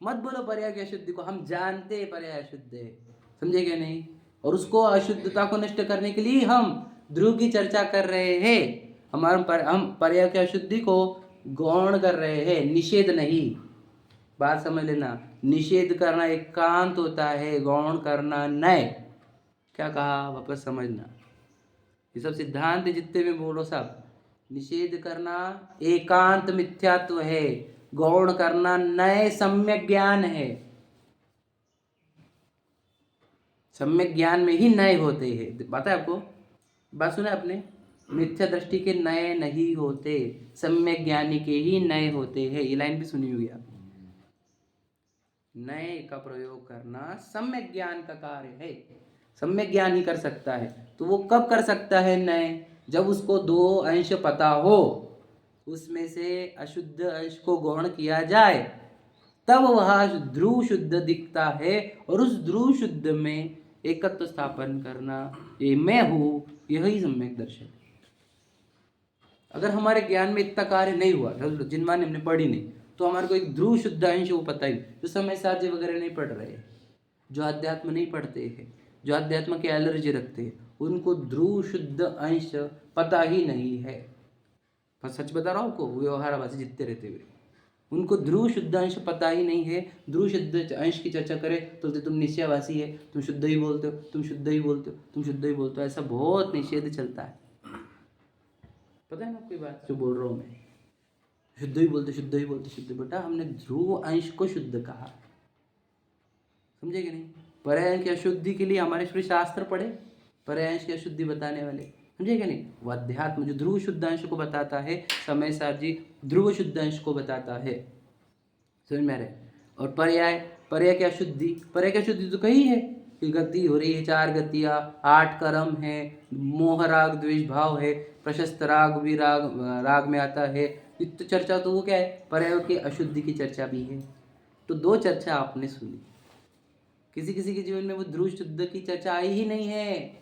मत बोलो पर्याय की अशुद्धि को, हम जानते हैं पर्याय अशुद्ध है। समझे क्या नहीं? और उसको अशुद्धता को नष्ट करने के लिए हम ध्रुव की चर्चा कर रहे हैं। हम पर्याय की अशुद्धि को गौण कर रहे हैं, निषेध नहीं। बात समझ लेना, निषेध करना एकांत होता है, गौण करना नय। क्या कहा वापस समझना, ये सब सिद्धांत जितने भी बोलो सब, निषेध करना एकांत मिथ्यात्व है, गौण करना नए सम्यक ज्ञान है। सम्यक ज्ञान में ही नए होते हैं, पता है आपको, बात सुना आपने, मिथ्या दृष्टि के नए नहीं होते, सम्यक ज्ञानी के ही नए होते हैं। ये लाइन भी सुनी होगी आप। नए का प्रयोग करना सम्यक ज्ञान का कार्य है, सम्यक ज्ञान ही कर सकता है। तो वो कब कर सकता है नए, जब उसको दो अंश पता हो, उसमें से अशुद्ध अंश को गौण किया जाए, तब वह ध्रुव शुद्ध दिखता है। और उस ध्रुव शुद्ध में एकत्व स्थापन करना, ये मैं हूँ, यही सम्यक दर्शन। अगर हमारे ज्ञान में इतना कार्य नहीं हुआ, जिनमान हमने पढ़ी नहीं, तो हमारे को एक ध्रुव शुद्ध अंश वो पता ही, जो समय साध्य वगैरह नहीं पढ़ रहे, जो अध्यात्म नहीं पढ़ते हैं, जो अध्यात्म के एलर्जी रखते हैं, उनको ध्रुव शुद्ध अंश पता ही नहीं है। बस सच बता रहा हूँ आपको, व्यवहारवासी जितने रहते हुए उनको ध्रुव शुद्ध अंश पता ही नहीं है। ध्रुव शुद्ध अंश की चर्चा करें तो तुम निश्चयवासी है, तुम शुद्ध ही बोलते हो, तुम शुद्ध ही बोलते हो, तुम शुद्ध ही बोलते हो, ऐसा बहुत निषेध चलता है। पता है ना कोई बात जो बोल रहा हूँ मैं, शुद्ध ही बोलते, शुद्ध ही बोलते, शुद्ध। बेटा हमने ध्रुव अंश को शुद्ध कहा, समझे कि नहीं। पर्याय की अशुद्धि के लिए हमारे श्री शास्त्र पढ़े, पर्याय की अशुद्धि बताने वाले, समझे कि नहीं। वो अध्यात्म जो ध्रुव शुद्ध अंश को बताता है, समय सार जी ध्रुव शुद्ध अंश को बताता है, समझ में आ रहा है। और पर्याय की अशुद्धि, पर्याय की अशुद्धि तो कही है कि गति हो रही है, 4 गतियाँ, 8 कर्म है, मोह राग द्वेष भाव है, प्रशस्त राग भी राग में आता है, तो चर्चा तो वो क्या है, पर्याय की अशुद्धि की चर्चा भी है। तो 2 चर्चा आपने सुनी, किसी किसी के जीवन में वो ध्रुव शुद्ध की चर्चा आई ही नहीं है,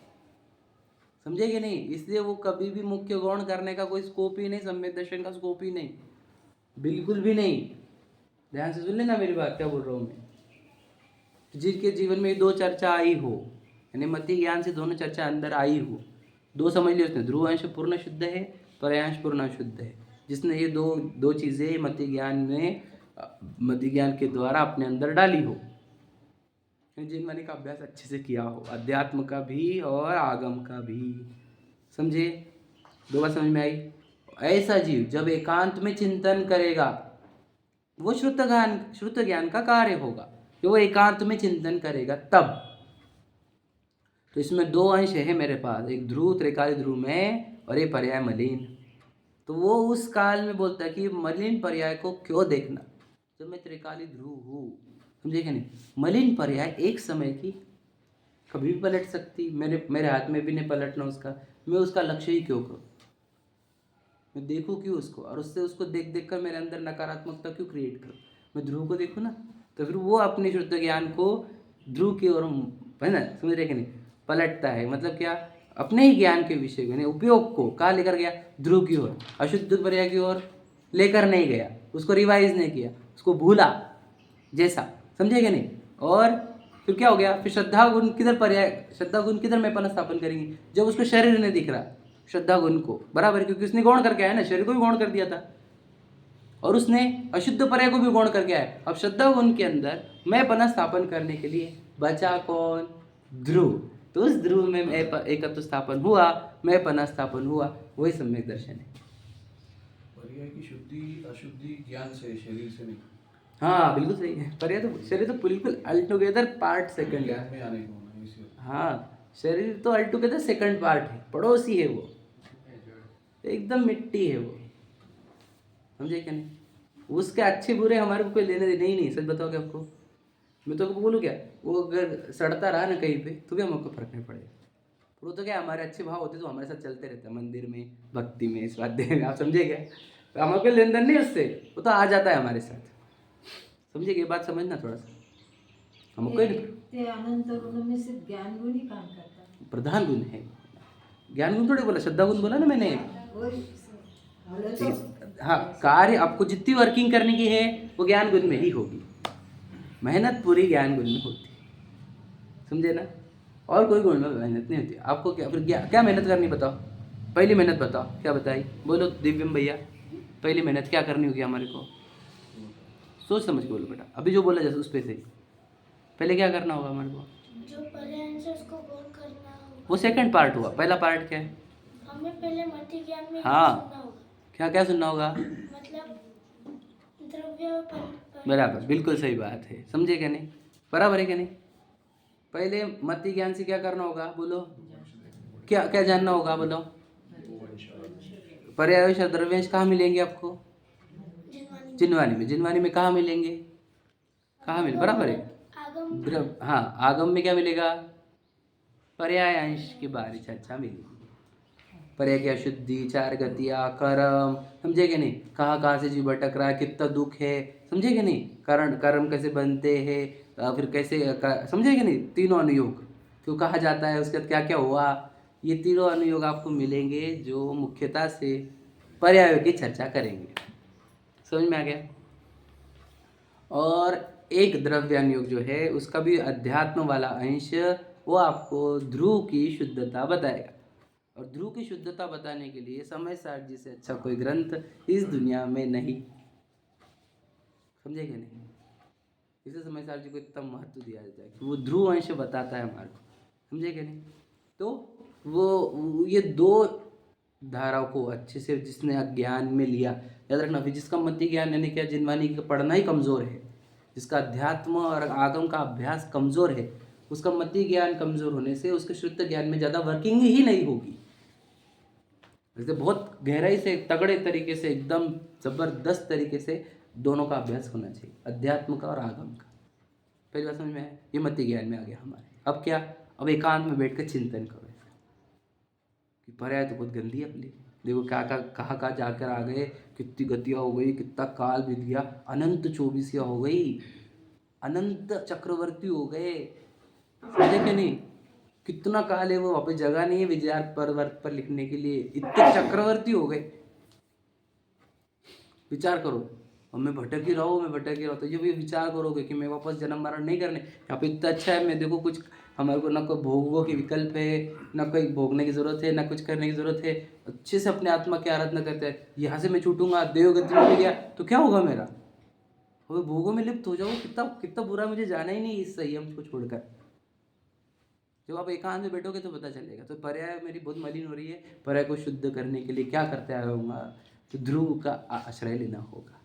समझे कि नहीं। इसलिए वो कभी भी मुख्य गौण करने का कोई स्कोप ही नहीं, सम्यक दर्शन का स्कोप ही नहीं, बिल्कुल भी नहीं। ध्यान से सुन लेना मेरी बात, क्या बोल रहा हूँ मैं। जिसके जीवन में 2 चर्चा आई हो, यानी मति ज्ञान से दोनों चर्चा अंदर आई हो, 2 समझ लिया उसने, ध्रुव अंश पूर्ण शुद्ध है, पर्यांश पूर्ण अशुद्ध है। जिसने ये दो चीज़ें मति ज्ञान के द्वारा अपने अंदर डाली हो, जिनमानी का अभ्यास अच्छे से किया हो, अध्यात्म का भी और आगम का भी, समझे। 2 बात समझ में आई। ऐसा जीव जब एकांत में चिंतन करेगा, वो श्रुत ज्ञान का कार्य होगा, जो वो एकांत में चिंतन करेगा तब। तो इसमें 2 अंश है मेरे पास, एक ध्रुव त्रिकाली ध्रुव में, और एक पर्याय मलिन। तो वो उस काल में बोलता है कि मलिन पर्याय को क्यों देखना, जब मैं त्रिकाली ध्रुव हूँ, समझे कि नहीं। मलिन पर्याय एक समय की कभी भी पलट सकती, मेरे हाथ में भी नहीं पलटना उसका, मैं उसका लक्ष्य ही क्यों करूँ, मैं देखूँ क्यों उसको, और उसको देख कर मेरे अंदर नकारात्मकता क्यों क्रिएट करूँ। मैं ध्रुव को देखूँ ना, तो फिर वो अपने शुद्ध ज्ञान को ध्रुव की ओर, है ना, समझ रहे कि नहीं, पलटता है। मतलब क्या, अपने ही ज्ञान के विषय यानी उपयोग को कहाँ लेकर गया, ध्रुव की ओर, अशुद्ध पर्याय की ओर लेकर नहीं गया, उसको रिवाइज नहीं किया, उसको भूला जैसा, समझे कि नहीं। और फिर क्या हो गया, फिर श्रद्धा गुण किधर में अपन स्थापन करेंगे, जब उसको शरीर नहीं दिख रहा, श्रद्धा गुण को बराबर, क्योंकि उसने गौण करके आया ना, शरीर को भी गौण कर दिया था, और उसने अशुद्ध पर्याय को भी गौण करके आया। अब श्रद्धा गुण के अंदर मैं पना स्थापन करने के लिए बचा कौन, ध्रुव। तो उस ध्रुव में एकत्व स्थापन हुआ, मैं पना स्थापन हुआ, वही सम्यक दर्शन है। पर्याय की शुद्धि अशुद्धि ज्ञान से, शरीर से नहीं। हाँ बिल्कुल सही है, पर्याय तो शरीर तो बिल्कुल अल्टुगेदर पार्ट सेकंड ज्ञान है। में आने को होना इसी। हाँ शरीर तो अल्टुगेदर सेकंड पार्ट है, पड़ोसी है वो, एकदम मिट्टी है वो, समझे क्या नहीं। उसके अच्छे बुरे हमारे को कोई लेने देने ही नहीं। सच बताओगे आपको, मैं तो बोलूँ क्या, वो अगर सड़ता रहा ना कहीं पे तो भी हमको फर्क नहीं पड़ेगा। वो तो क्या, हमारे अच्छे भाव होते तो हमारे साथ चलते रहते हैं, मंदिर में, भक्ति में, स्वाध्याय में, आप समझे क्या। तो हमारे कोई लेन देन नहीं उससे, वो तो आ जाता है हमारे साथ, समझे ये बात समझना थोड़ा सा। हमको ते अनंत गुणों में से ज्ञान गुण ही काम करता है, प्रधान गुण है। ज्ञान गुण थोड़ी बोला, श्रद्धा गुण बोला ना मैंने। हाँ, कार्य आपको जितनी वर्किंग करने की है वो ज्ञान गुण में ही होगी, मेहनत पूरी ज्ञान गुण में होती है, समझे ना। और कोई गुण में मेहनत नहीं होती। आपको क्या मेहनत करनी बताओ, पहली मेहनत बताओ, क्या बताई, बोलो दिव्यम भैया, पहली मेहनत क्या करनी होगी हमारे को। सोच समझ के बोलो बेटा, अभी जो बोला जैसे उस पे से पहले क्या करना होगा हमारे को? जो पर्याय से उसको गौण करना होगा। वो सेकंड पार्ट हुआ, पहला पार्ट क्या है? हमें पहले मति ज्ञान में हाँ। सुनना होगा, क्या क्या सुनना होगा? मतलब द्रव्य और बराबर, बिल्कुल सही बात है, समझे क्या नहीं? बराबर है क्या नहीं? पहले मति ज्ञान से क्या करना होगा बोलो? क्या क्या जानना होगा बोलो? पर्यायश और द्रव्यांश कहाँ मिलेंगे आपको? जिनवानी जिनवानी में। जिनवानी में कहाँ मिलेंगे? कहाँ मिले? बराबर है। आगम हाँ, आगम में क्या मिलेगा? पर्याय अंश के बारे में चर्चा मिलेगी। पर्याय की अशुद्धि, चार गतियाँ, कर्म, समझे कि नहीं? कहाँ से जीव भटक रहा है, कितना दुख है, समझे कि नहीं? कर्म कैसे बनते हैं, फिर कैसे समझे कि नहीं? तीनों अनुयोग क्यों कहा जाता है, उसके बाद क्या क्या हुआ, ये तीनों अनुयोग आपको मिलेंगे जो मुख्यतः से पर्यायों की चर्चा करेंगे। समझ में आ गया? और एक द्रव्यानुयोग जो है उसका भी अध्यात्म वाला अंश, वो आपको ध्रुव की शुद्धता बताएगा। और ध्रुव की शुद्धता बताने के लिए समय सार जी से अच्छा कोई ग्रंथ इस दुनिया में नहीं। समझे क्या नहीं? इसे समय सार जी को इतना महत्व दिया जाता है कि वो ध्रुव अंश बताता है हमारे को। समझे क्या नहीं? तो वो ये दो धाराओं को अच्छे से जिसने ज्ञान में लिया, याद रखना, फिर जिसका मति ज्ञान यानी क्या, जिनवानी का पढ़ना ही कमज़ोर है, जिसका अध्यात्म और आगम का अभ्यास कमज़ोर है, उसका मति ज्ञान कमज़ोर होने से उसके शुद्ध ज्ञान में ज़्यादा वर्किंग ही नहीं होगी। जैसे बहुत गहराई से, तगड़े तरीके से, एकदम ज़बरदस्त तरीके से दोनों का अभ्यास होना चाहिए, अध्यात्म का और आगम का। पहली बात समझ में आया? ये मति ज्ञान में आ गया हमारे। अब क्या? अब एकांत में बैठ कर चिंतन करो कि पर्याय तो बहुत गंदी है अपनी, देखो क्या कहाँ जाकर आ गए, कितनी गतियाँ हो गई, कितना काल बीत गया, अनंत 24 हो गई, अनंत चक्रवर्ती हो गए, समझे कि नहीं? कितना काल है, वो वहाँ पे जगह नहीं है विजयार पर्वत पर लिखने के लिए, इतने चक्रवर्ती हो गए। विचार करो, और मैं भटक ही रहा हूँ, तो ये भी विचार करोगे कि मैं वापस जन्म मरण नहीं करने, यहाँ पे इतना अच्छा है, मैं देखो कुछ हमारे को ना कोई भोगों की विकल्प है, ना कोई भोगने की ज़रूरत है, ना कुछ करने की ज़रूरत है, अच्छे से अपने आत्मा की आराधना करते हैं। यहाँ से मैं छूटूंगा, देवगति में गया तो क्या होगा मेरा? वो भोगों में लिप्त हो जाओ, कितना बुरा, मुझे जाना ही नहीं इस संयम को छोड़कर। जब आप एकांत में बैठोगे तो पता चलेगा। तो पर्याय मेरी बहुत मलिन हो रही है, पर्याय को शुद्ध करने के लिए क्या करते आया होगा, तो ध्रुव का आश्रय लेना होगा।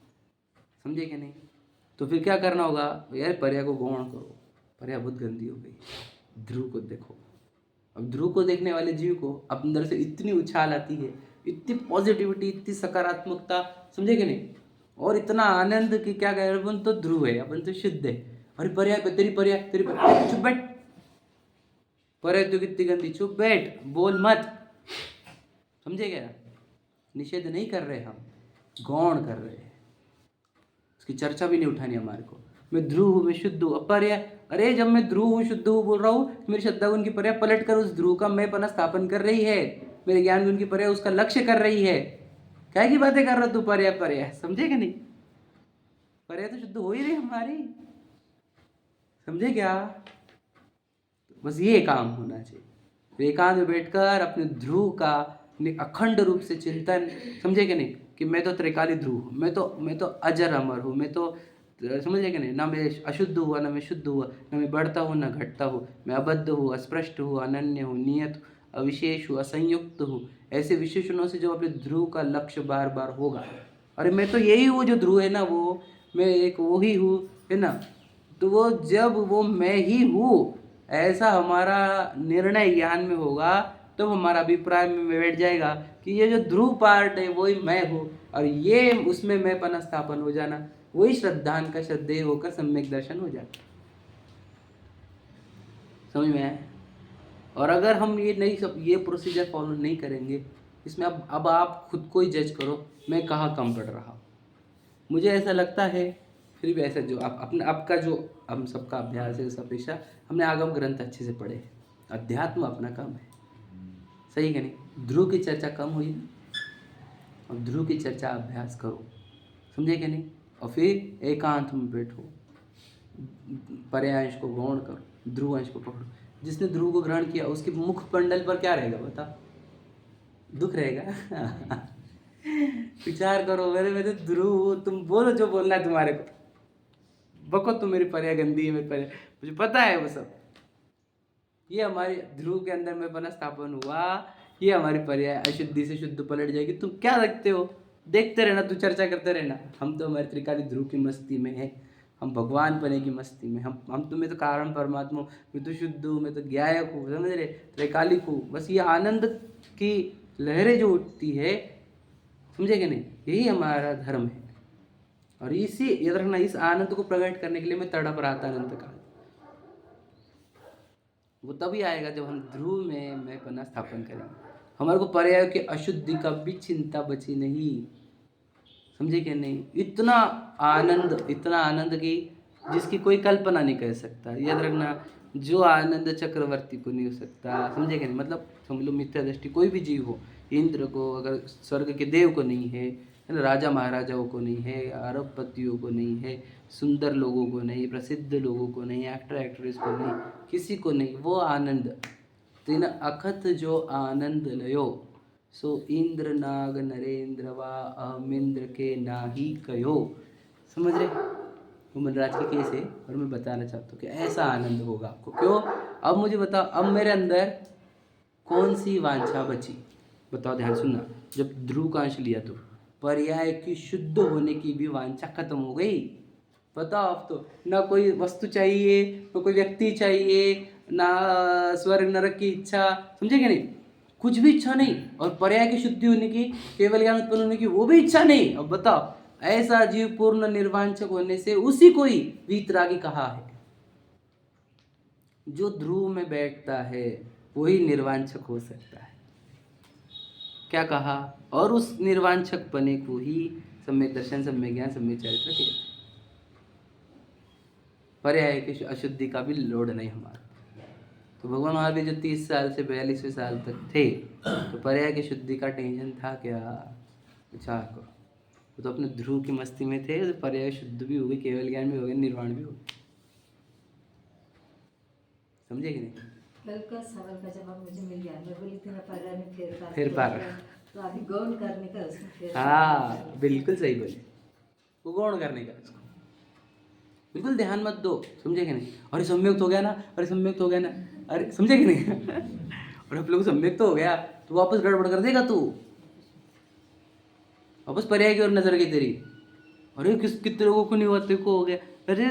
समझे कि नहीं? तो फिर क्या करना होगा यार? पर्याय को गौण करो, पर्याय बहुत गंदी हो गई, ध्रुव को देखो। अब ध्रुव को देखने वाले जीव को अंदर से इतनी उछाल आती है, इतनी पॉजिटिविटी, इतनी सकारात्मकता, समझे कि नहीं? और इतना आनंद कि क्या कह रहे, अपन तो ध्रुव है, अपन तो शुद्ध है। अरे पर्याय पे तेरी चुप बैठ, पर्याय तो कितनी गंदी, चुप बैठ, बोल मत। समझे क्या? निषेध नहीं कर रहे हम, गौण कर रहे हैं, उसकी चर्चा भी नहीं उठानी हमारे को। मैं ध्रुव हूँ, मैं शुद्ध हूँ, पर्याय, अरे जब मैं ध्रुव हूँ, शुद्ध हूँ बोल रहा हूँ, मेरी श्रद्धा उनकी पर्याय पलट कर उस ध्रुव का मैं पना स्थापन कर रही है, मेरे ज्ञान उनकी पर्याय उसका लक्ष्य कर रही है। क्या की बातें कर रहा तू? पर्याय, समझे कि नहीं? पर्याय तो शुद्ध हो ही रही हमारी, समझे क्या? बस ये काम होना चाहिए, एकांत में बैठकर अपने ध्रुव का अखंड रूप से चिंतन, समझे कि नहीं? कि मैं तो त्रिकाली ध्रुव हूँ, मैं तो अजर अमर हूँ, मैं तो, समझे कि नहीं? ना मैं अशुद्ध हुआ, ना मैं शुद्ध हुआ, ना मैं बढ़ता हूँ ना घटता हूँ, मैं अबद्ध हूँ, अस्पृष्ट हूँ, अनन्य हूँ, नियत, अविशेष हूँ, असंयुक्त हूँ। ऐसे विशेषणों से जो अपने ध्रुव का लक्ष्य बार बार होगा, अरे मैं तो यही हूँ जो ध्रुव है ना, वो मैं एक वो ही हूँ, है ना? तो वो जब वो मैं ही हूँ ऐसा हमारा निर्णय ज्ञान में होगा, तो हमारा अभिप्राय में बैठ जाएगा कि ये जो ध्रुव पार्ट है वही मैं हूँ, और ये उसमें मैं पना स्थापन हो जाना, वही श्रद्धान का श्रद्धेय होकर सम्यक दर्शन हो जाता। समझ में आया? और अगर हम ये प्रोसीजर फॉलो नहीं करेंगे, इसमें अब आप खुद को ही जज करो, मैं कहाँ कम पड़ रहा हूँ। मुझे ऐसा लगता है, फिर भी ऐसा जो आपका जो हम सबका अभ्यास है, सब पेशा, हमने आगम ग्रंथ अच्छे से पढ़े, अध्यात्म अपना काम है, सही है नहीं? ध्रुव की चर्चा कम हुई ना, और ध्रुव की चर्चा अभ्यास करो, समझे कि नहीं? और फिर एकांत में बैठो, पर्यायांश को गौण करो, ध्रुव अंश को पकड़ो। जिसने ध्रुव को ग्रहण किया उसके मुख मंडल पर क्या रहेगा बता? दुख रहेगा। विचार करो, मेरे में तो ध्रुव, तुम बोलो जो बोलना है तुम्हारे को, बको तुम, मेरी पर्याय गंदी है, मेरी पर्याय, मुझे पता है वो सब। ये हमारे ध्रुव के अंदर में बना स्थापन हुआ, ये हमारी पर्याय अशुद्धि से शुद्ध पलट जाएगी। तुम क्या देखते हो? देखते रहना, तू चर्चा करते रहना। हम तो हमारे त्रिकाली ध्रुव की मस्ती में है, हम भगवान बने की मस्ती में। हम तुम्हें तो कारण परमात्मा, मैं तो शुद्ध हूँ, मैं तो ज्ञायक हूँ, समझ रहे, त्रैकालिक हूँ। बस ये आनंद की लहरें जो उठती है, समझे कि नहीं, यही हमारा धर्म है। और इसी याद रखना, इस आनंद को प्रकट करने के लिए मैं तड़प रहा था अनंत काल। वो तभी आएगा जब हम ध्रुव में मैं पना स्थापन करेंगे। हमारे को पर्याय की अशुद्धि का भी चिंता बची नहीं, समझे कि नहीं। इतना आनंद की जिसकी कोई कल्पना नहीं कर सकता। याद रखना, जो आनंद चक्रवर्ती को नहीं हो सकता, समझे कि नहीं। मतलब समझ लो मिथ्या दृष्टि कोई भी जीव हो, इंद्र को, अगर स्वर्ग के देव को नहीं है ना, राजा महाराजाओं को नहीं है, अरबपतियों को नहीं है, सुंदर लोगों को नहीं, प्रसिद्ध लोगों को नहीं, एक्टर एक्ट्रेस को नहीं, किसी को नहीं, वो आनंद तीन अखत जो आनंद लयो, सो इंद्र नाग नरेंद्र वा अहमिंद्र के नाही कयो। समझ रहे? वो मनराज के केस है और मैं बताना चाहता हूँ कि ऐसा आनंद होगा आपको। क्यों? अब मुझे बताओ, अब मेरे अंदर कौन सी वांछा बची? बताओ, ध्यान सुनना। जब ध्रुव का अंश लिया तो पर्याय की शुद्ध होने की भी वांछा खत्म हो गई। बताओ, अब तो ना कोई वस्तु चाहिए, ना कोई व्यक्ति चाहिए, ना स्वर्ग नरक की इच्छा, समझे कि नहीं, कुछ भी इच्छा नहीं। और पर्याय की शुद्धि होने की, केवल ज्ञान उत्पन्न होने की, वो भी इच्छा नहीं। अब बताओ, ऐसा जीव पूर्ण निर्वांछक होने से उसी को ही वीतरागी कहा है। जो ध्रुव में बैठता है वही निर्वांछक हो सकता है। क्या कहा? और उस निर्वांछक पने को ही सम्यक दर्शन, सम्यक ज्ञान, सम्यक चरित्र कहते हैं। पर्याय की अशुद्धि का भी लोड नहीं हमारा। तो भगवान महावीर जो 30 साल से 42वें साल तक थे, तो पर्याय की शुद्धि का टेंशन था क्या? विचार करो। वो तो अपने ध्रुव की मस्ती में थे, तो पर्याय शुद्ध भी हो गई, केवल ज्ञान भी हो गया, निर्वाण भी हो गया। समझे कि नहीं? कल का सवाल का जवाब मुझे मिल गया। मैं बोली थी ना पर्याय में फिर पार। तो अभी गौण करने का उसमें फेर हाँ, बिल्कुल सही बोले। वो गौण करने का उसको बिल्कुल ध्यान मत दो, समझे कि नहीं। अरे सम्यक्त हो गया ना, अरे सम्यक्त हो गया ना, अरे समझे कि नहीं। और आप लोग सम्यक्त हो गया तो वापस गड़बड़ कर देगा तू, वापस पर्याय की ओर नजर गई तेरी। अरे कितने लोगों को नहीं हुआ, तेरे को हो गया, अरे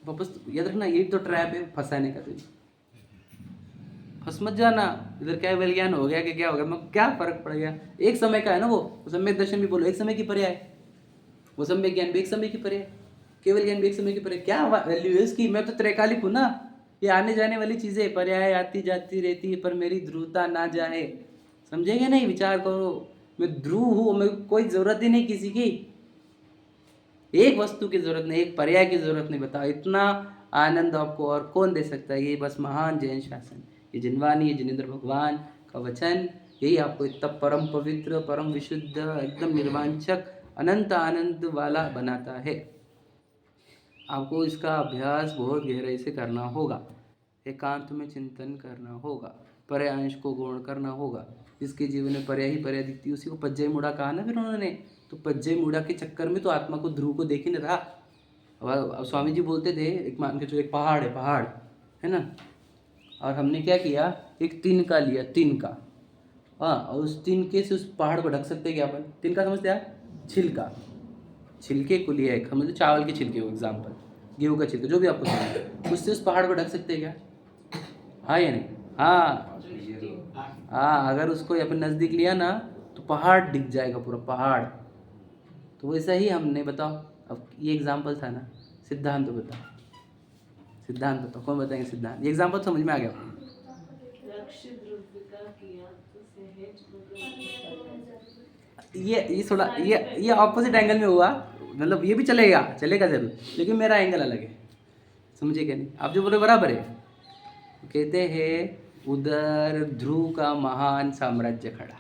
वापस। याद रखना, यही तो ट्रैप है फंसाने का। तुझे फंस मत जाना। इधर क्या ज्ञान हो गया कि क्या हो गया, मैं क्या फर्क पड़ गया। एक समय का है ना वो सम्यक दर्शन भी बोलो एक समय की पर्याय, वो सम्यक ज्ञान भी एक समय की पर्याय, केवल ज्ञान भी एक समय की पर्याय। क्या वैल्यू है इसकी? मैं तो त्रैकालिक हूँ ना। ये आने जाने वाली चीजें, पर्याय आती जाती रहती है, पर मेरी ध्रुवता ना जाए। समझेंगे नहीं? विचार करो, मैं ध्रुव हूँ, मैं कोई जरूरत ही नहीं किसी की, एक वस्तु की जरूरत नहीं, एक पर्याय की जरूरत नहीं। बताओ, इतना आनंद आपको और कौन दे सकता है? ये बस महान जैन शासन, ये जिनवानी, ये जिनेंद्र भगवान का वचन, यही आपको इतना परम पवित्र, परम विशुद्ध, एकदम निर्वांछक, अनंत आनंद वाला बनाता है। आपको इसका अभ्यास बहुत गहराई से करना होगा, एकांत में चिंतन करना होगा, पर्यायांश को गौण करना होगा। जिसके जीवन में पर्याय ही पर्याय दिखती है उसी को पज्जय मूढ़ा कहा ना फिर उन्होंने। तो पज्जय मूढ़ा के चक्कर में तो आत्मा को ध्रुव को देख ही नहीं रहा। अब स्वामी जी बोलते थे, एक मान के चलो एक पहाड़ है ना, और हमने क्या किया, एक तिनका लिया, तिनका, हाँ, और उस तिनके से उस पहाड़ को ढक सकते हैं क्या अपन? तिनका समझते हैं? छिलका, छिलके को लिया एक, मतलब चावल के छिलके हो, एग्जाम्पल गेहूँ का छिलका, जो भी आपको समझ, उससे उस पहाड़ को ढक सकते हैं क्या? हाँ या नहीं? हाँ, हाँ, अगर उसको अपन नज़दीक लिया ना तो पहाड़ दिख जाएगा, पूरा पहाड़। तो वैसा ही हमने, बताओ, अब ये एग्जाम्पल था ना, सिद्धांत बताओ, सिद्धांत बताओ, कौन बताएंगे सिद्धांत? ये एग्जाम्पल समझ में आ गया? ये थोड़ा ये ऑपोजिट एंगल में हुआ, मतलब ये भी चलेगा जरूर, लेकिन मेरा एंगल अलग है, समझे क्या नहीं? आप जो बोले बराबर है। कहते हैं उधर ध्रुव का महान साम्राज्य खड़ा,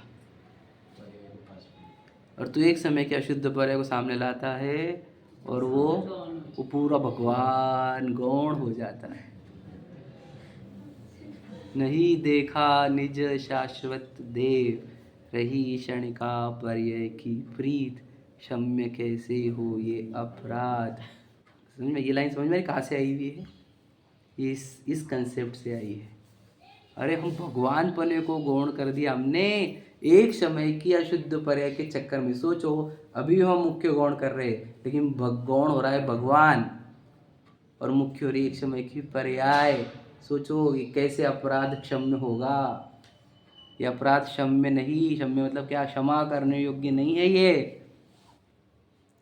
और तू एक समय के अशुद्ध पर्याय को सामने लाता है और वो पूरा भगवान गौण हो जाता है। नहीं देखा निज शाश्वत देव, रही क्षणिका पर्याय की प्रीत, क्षम्य कैसे हो ये अपराध। समझ में, ये लाइन समझ में कहाँ से आई हुई है? ये इस कंसेप्ट से आई है। अरे हम भगवान पने को गौण कर दिया हमने एक समय की अशुद्ध पर्याय के चक्कर में। सोचो अभी हम मुख्य गौण कर रहे हैं, लेकिन गौण हो रहा है भगवान और मुख्य हो रही एक समय की पर्याय। सोचो ये कैसे अपराध क्षम्य होगा? ये अपराध क्षम्य नहीं, क्षम्य मतलब क्या? क्षमा करने योग्य नहीं है ये।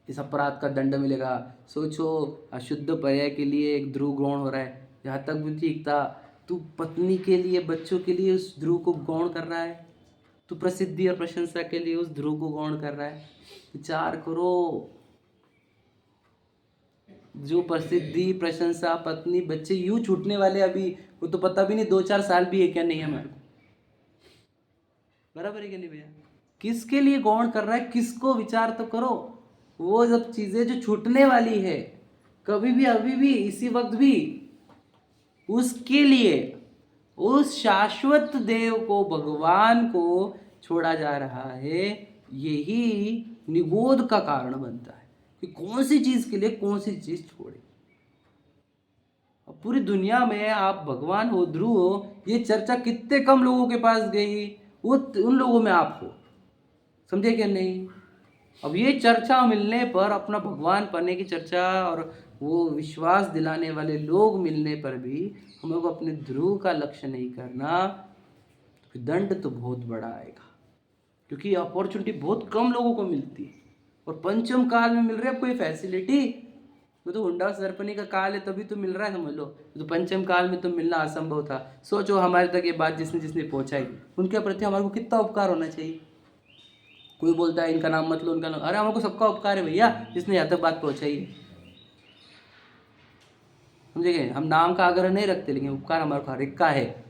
इस अपराध का दंड मिलेगा। सोचो अशुद्ध पर्याय के लिए एक ध्रुव गौण हो रहा है, यहाँ तक भी ठीक था। तू पत्नी के लिए, बच्चों के लिए उस ध्रुव को गौण कर रहा है, तू प्रसिद्धि और प्रशंसा के लिए उस ध्रुव को गौण कर रहा है। विचार करो, जो प्रसिद्धि प्रशंसा पत्नी बच्चे यूं छूटने वाले, अभी वो तो पता भी नहीं 2-4 साल भी है क्या नहीं है हमारे को। बराबर है कि नहीं भैया? किसके लिए गौण कर रहा है, किसको? विचार तो करो। वो सब चीजें जो छूटने वाली है कभी भी, अभी भी, इसी वक्त भी, उसके लिए उस शाश्वत देव को, भगवान को छोड़ा जा रहा है। यही निगोद का कारण बनता है कि कौन सी चीज के लिए कौन सी चीज छोड़े। अब पूरी दुनिया में आप भगवान हो, ध्रुव हो, ये चर्चा कितने कम लोगों के पास गई, वो उन लोगों में आप हो। समझे क्या नहीं? अब ये चर्चा मिलने पर, अपना भगवान पढ़ने की चर्चा और वो विश्वास दिलाने वाले लोग मिलने पर भी हम लोग अपने ध्रुव का लक्ष्य नहीं करना, तो दंड तो बहुत बड़ा आएगा। क्योंकि अपॉर्चुनिटी बहुत कम लोगों को मिलती है और पंचम काल में मिल रही है आपको ये फैसिलिटी। वो तो हुंडा सरपनी का काल है तभी तो मिल रहा है, समझ लो। तो पंचम काल में तो मिलना असंभव था। सोचो हमारे तक ये बात जिसने जिसने पहुंचाई, उनके प्रति हमारे को कितना उपकार होना चाहिए। कोई बोलता है इनका नाम मत लो, उनका नाम, अरे हमारे को सबका उपकार है भैया जिसने यहाँ तक बात पहुंचाई है। समझे? हम नाम का आग्रह नहीं रखते, लेकिन उपकार हमारे को हर एक का है।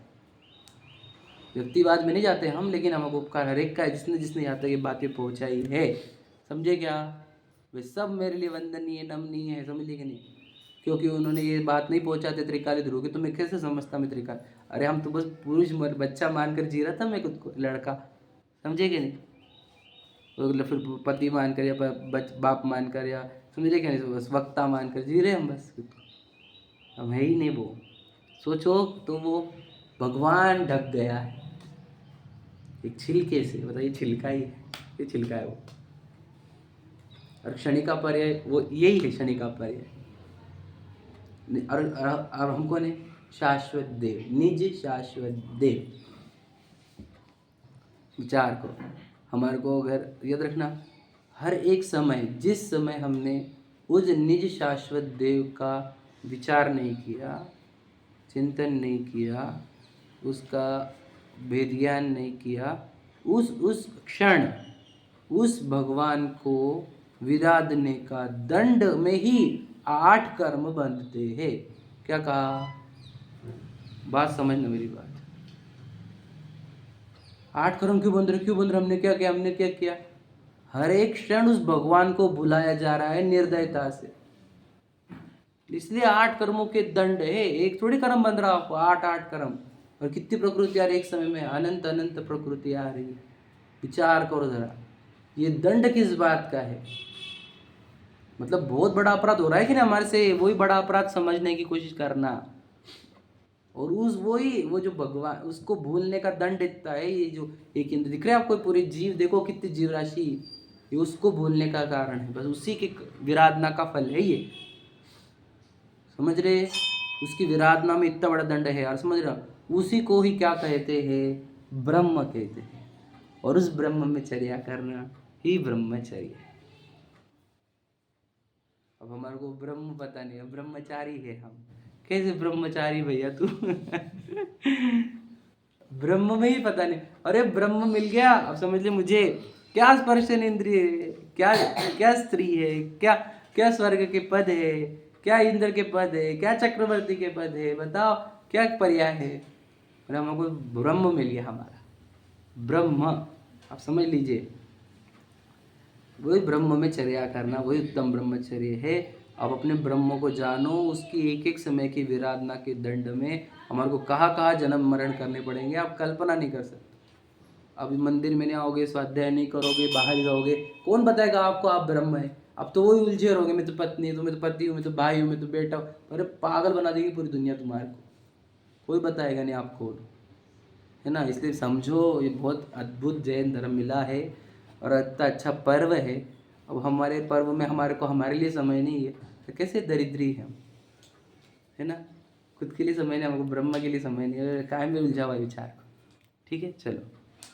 व्यक्तिवाद में नहीं जाते हम, लेकिन हमारे को उपकार हर एक का है जिसने जिसने यहाँ तक ये बातें पहुंचाई है। समझे क्या? वे सब मेरे लिए वंदनीय नमनीय है। समझिए कि नहीं? क्योंकि उन्होंने ये बात नहीं पहुंचाते त्रिकाली ध्रुव की, तो मैं कैसे समझता मैं त्रिकाल? अरे हम तो बस पुरुष बच्चा मानकर जी रहा था मैं खुद को, लड़का। समझे कि नहीं? फिर पति मानकर या बाप मानकर, या समझे क्या नहीं, बस वक्ता मानकर जी रहे हम बस खुद को। हम है ही नहीं वो। सोचो तो वो भगवान ढक गया है एक छिलके से। बताइए, छिलका ही है, ये छिलका है वो। और क्षणिका पर्याय वो यही है, क्षणिका पर्याय। और हमको ने शाश्वत देव, निज शाश्वत देव। विचार को हमारे को अगर याद रखना, हर एक समय, जिस समय हमने उस निज शाश्वत देव का विचार नहीं किया, चिंतन नहीं किया, उसका भेद ज्ञान नहीं किया, उस क्षण उस भगवान को विदा देने का दंड में ही 8 कर्म बंधते हैं। क्या कहा? बात समझना मेरी बात। 8 कर्म क्यों बंध रहे? क्यों बंध रहे? हमने क्या किया? हमने क्या किया? हर एक क्षण उस भगवान को भुलाया जा रहा है निर्दयता से, इसलिए 8 कर्मों के दंड है। एक थोड़ी कर्म बंध रहा आपको, 8 कर्म। और कितनी प्रकृति आ रही एक समय में, अनंत अनंत प्रकृति आ रही। विचार करो जरा, ये दंड किस बात का है? मतलब बहुत बड़ा अपराध हो रहा है कि ना हमारे से, वही बड़ा अपराध समझने की कोशिश करना। और वो जो भगवान, उसको भूलने का दंड इतना है। ये जो एक इंद्र दिख रहे हैं आपको, पूरे जीव देखो कितनी जीव राशि, ये उसको भूलने का कारण है। बस उसी के विराधना का फल है ये। समझ रहे? उसकी विराधना में इतना बड़ा दंड है यार, समझ रहा? उसी को ही क्या कहते हैं? ब्रह्म कहते हैं। और उस ब्रह्म में चर्या करना ही ब्रह्मचर्य है। अब हमारे को ब्रह्म पता नहीं है, ब्रह्मचारी है हम। कैसे ब्रह्मचारी भैया तू? ब्रह्म में ही पता नहीं। अरे ब्रह्म मिल गया, अब समझ ले मुझे। क्या स्पर्शन इंद्रिय है, क्या क्या स्त्री है, क्या क्या स्वर्ग के पद है, क्या इंद्र के पद है, क्या चक्रवर्ती के पद है, बताओ क्या पर्याय है? और हमको ब्रह्म मिल गया हमारा ब्रह्म। आप समझ लीजिए, वही ब्रह्म में चर्या करना, वही उत्तम ब्रह्मचर्य है। अब अपने ब्रह्म को जानो, उसकी एक एक समय की विराधना के दंड में हमारे को कहाँ कहाँ जन्म मरण करने पड़ेंगे, आप कल्पना नहीं कर सकते। अभी मंदिर में नहीं आओगे, स्वाध्याय नहीं करोगे, बाहर ही रहोगे, कौन बताएगा आपको आप ब्रह्म है? अब तो वही उलझे रहोगे, मैं तो पत्नी हूँ, मैं तो पति हूँ, मैं तो भाई हूँ, मैं तो बेटा हूँ। अरे पागल बना देगी पूरी दुनिया तुम्हारे को, कोई बताएगा नहीं आपको, है ना। इसलिए समझो ये बहुत अद्भुत जैन धर्म मिला है और इतना अच्छा पर्व है। अब हमारे पर्व में हमारे को हमारे लिए समय नहीं है तो कैसे दरिद्री है हम, है ना। खुद के लिए समय नहीं, हमको ब्रह्म के लिए समय नहीं है, काय में उलझा हुआ है विचार को। ठीक है, चलो।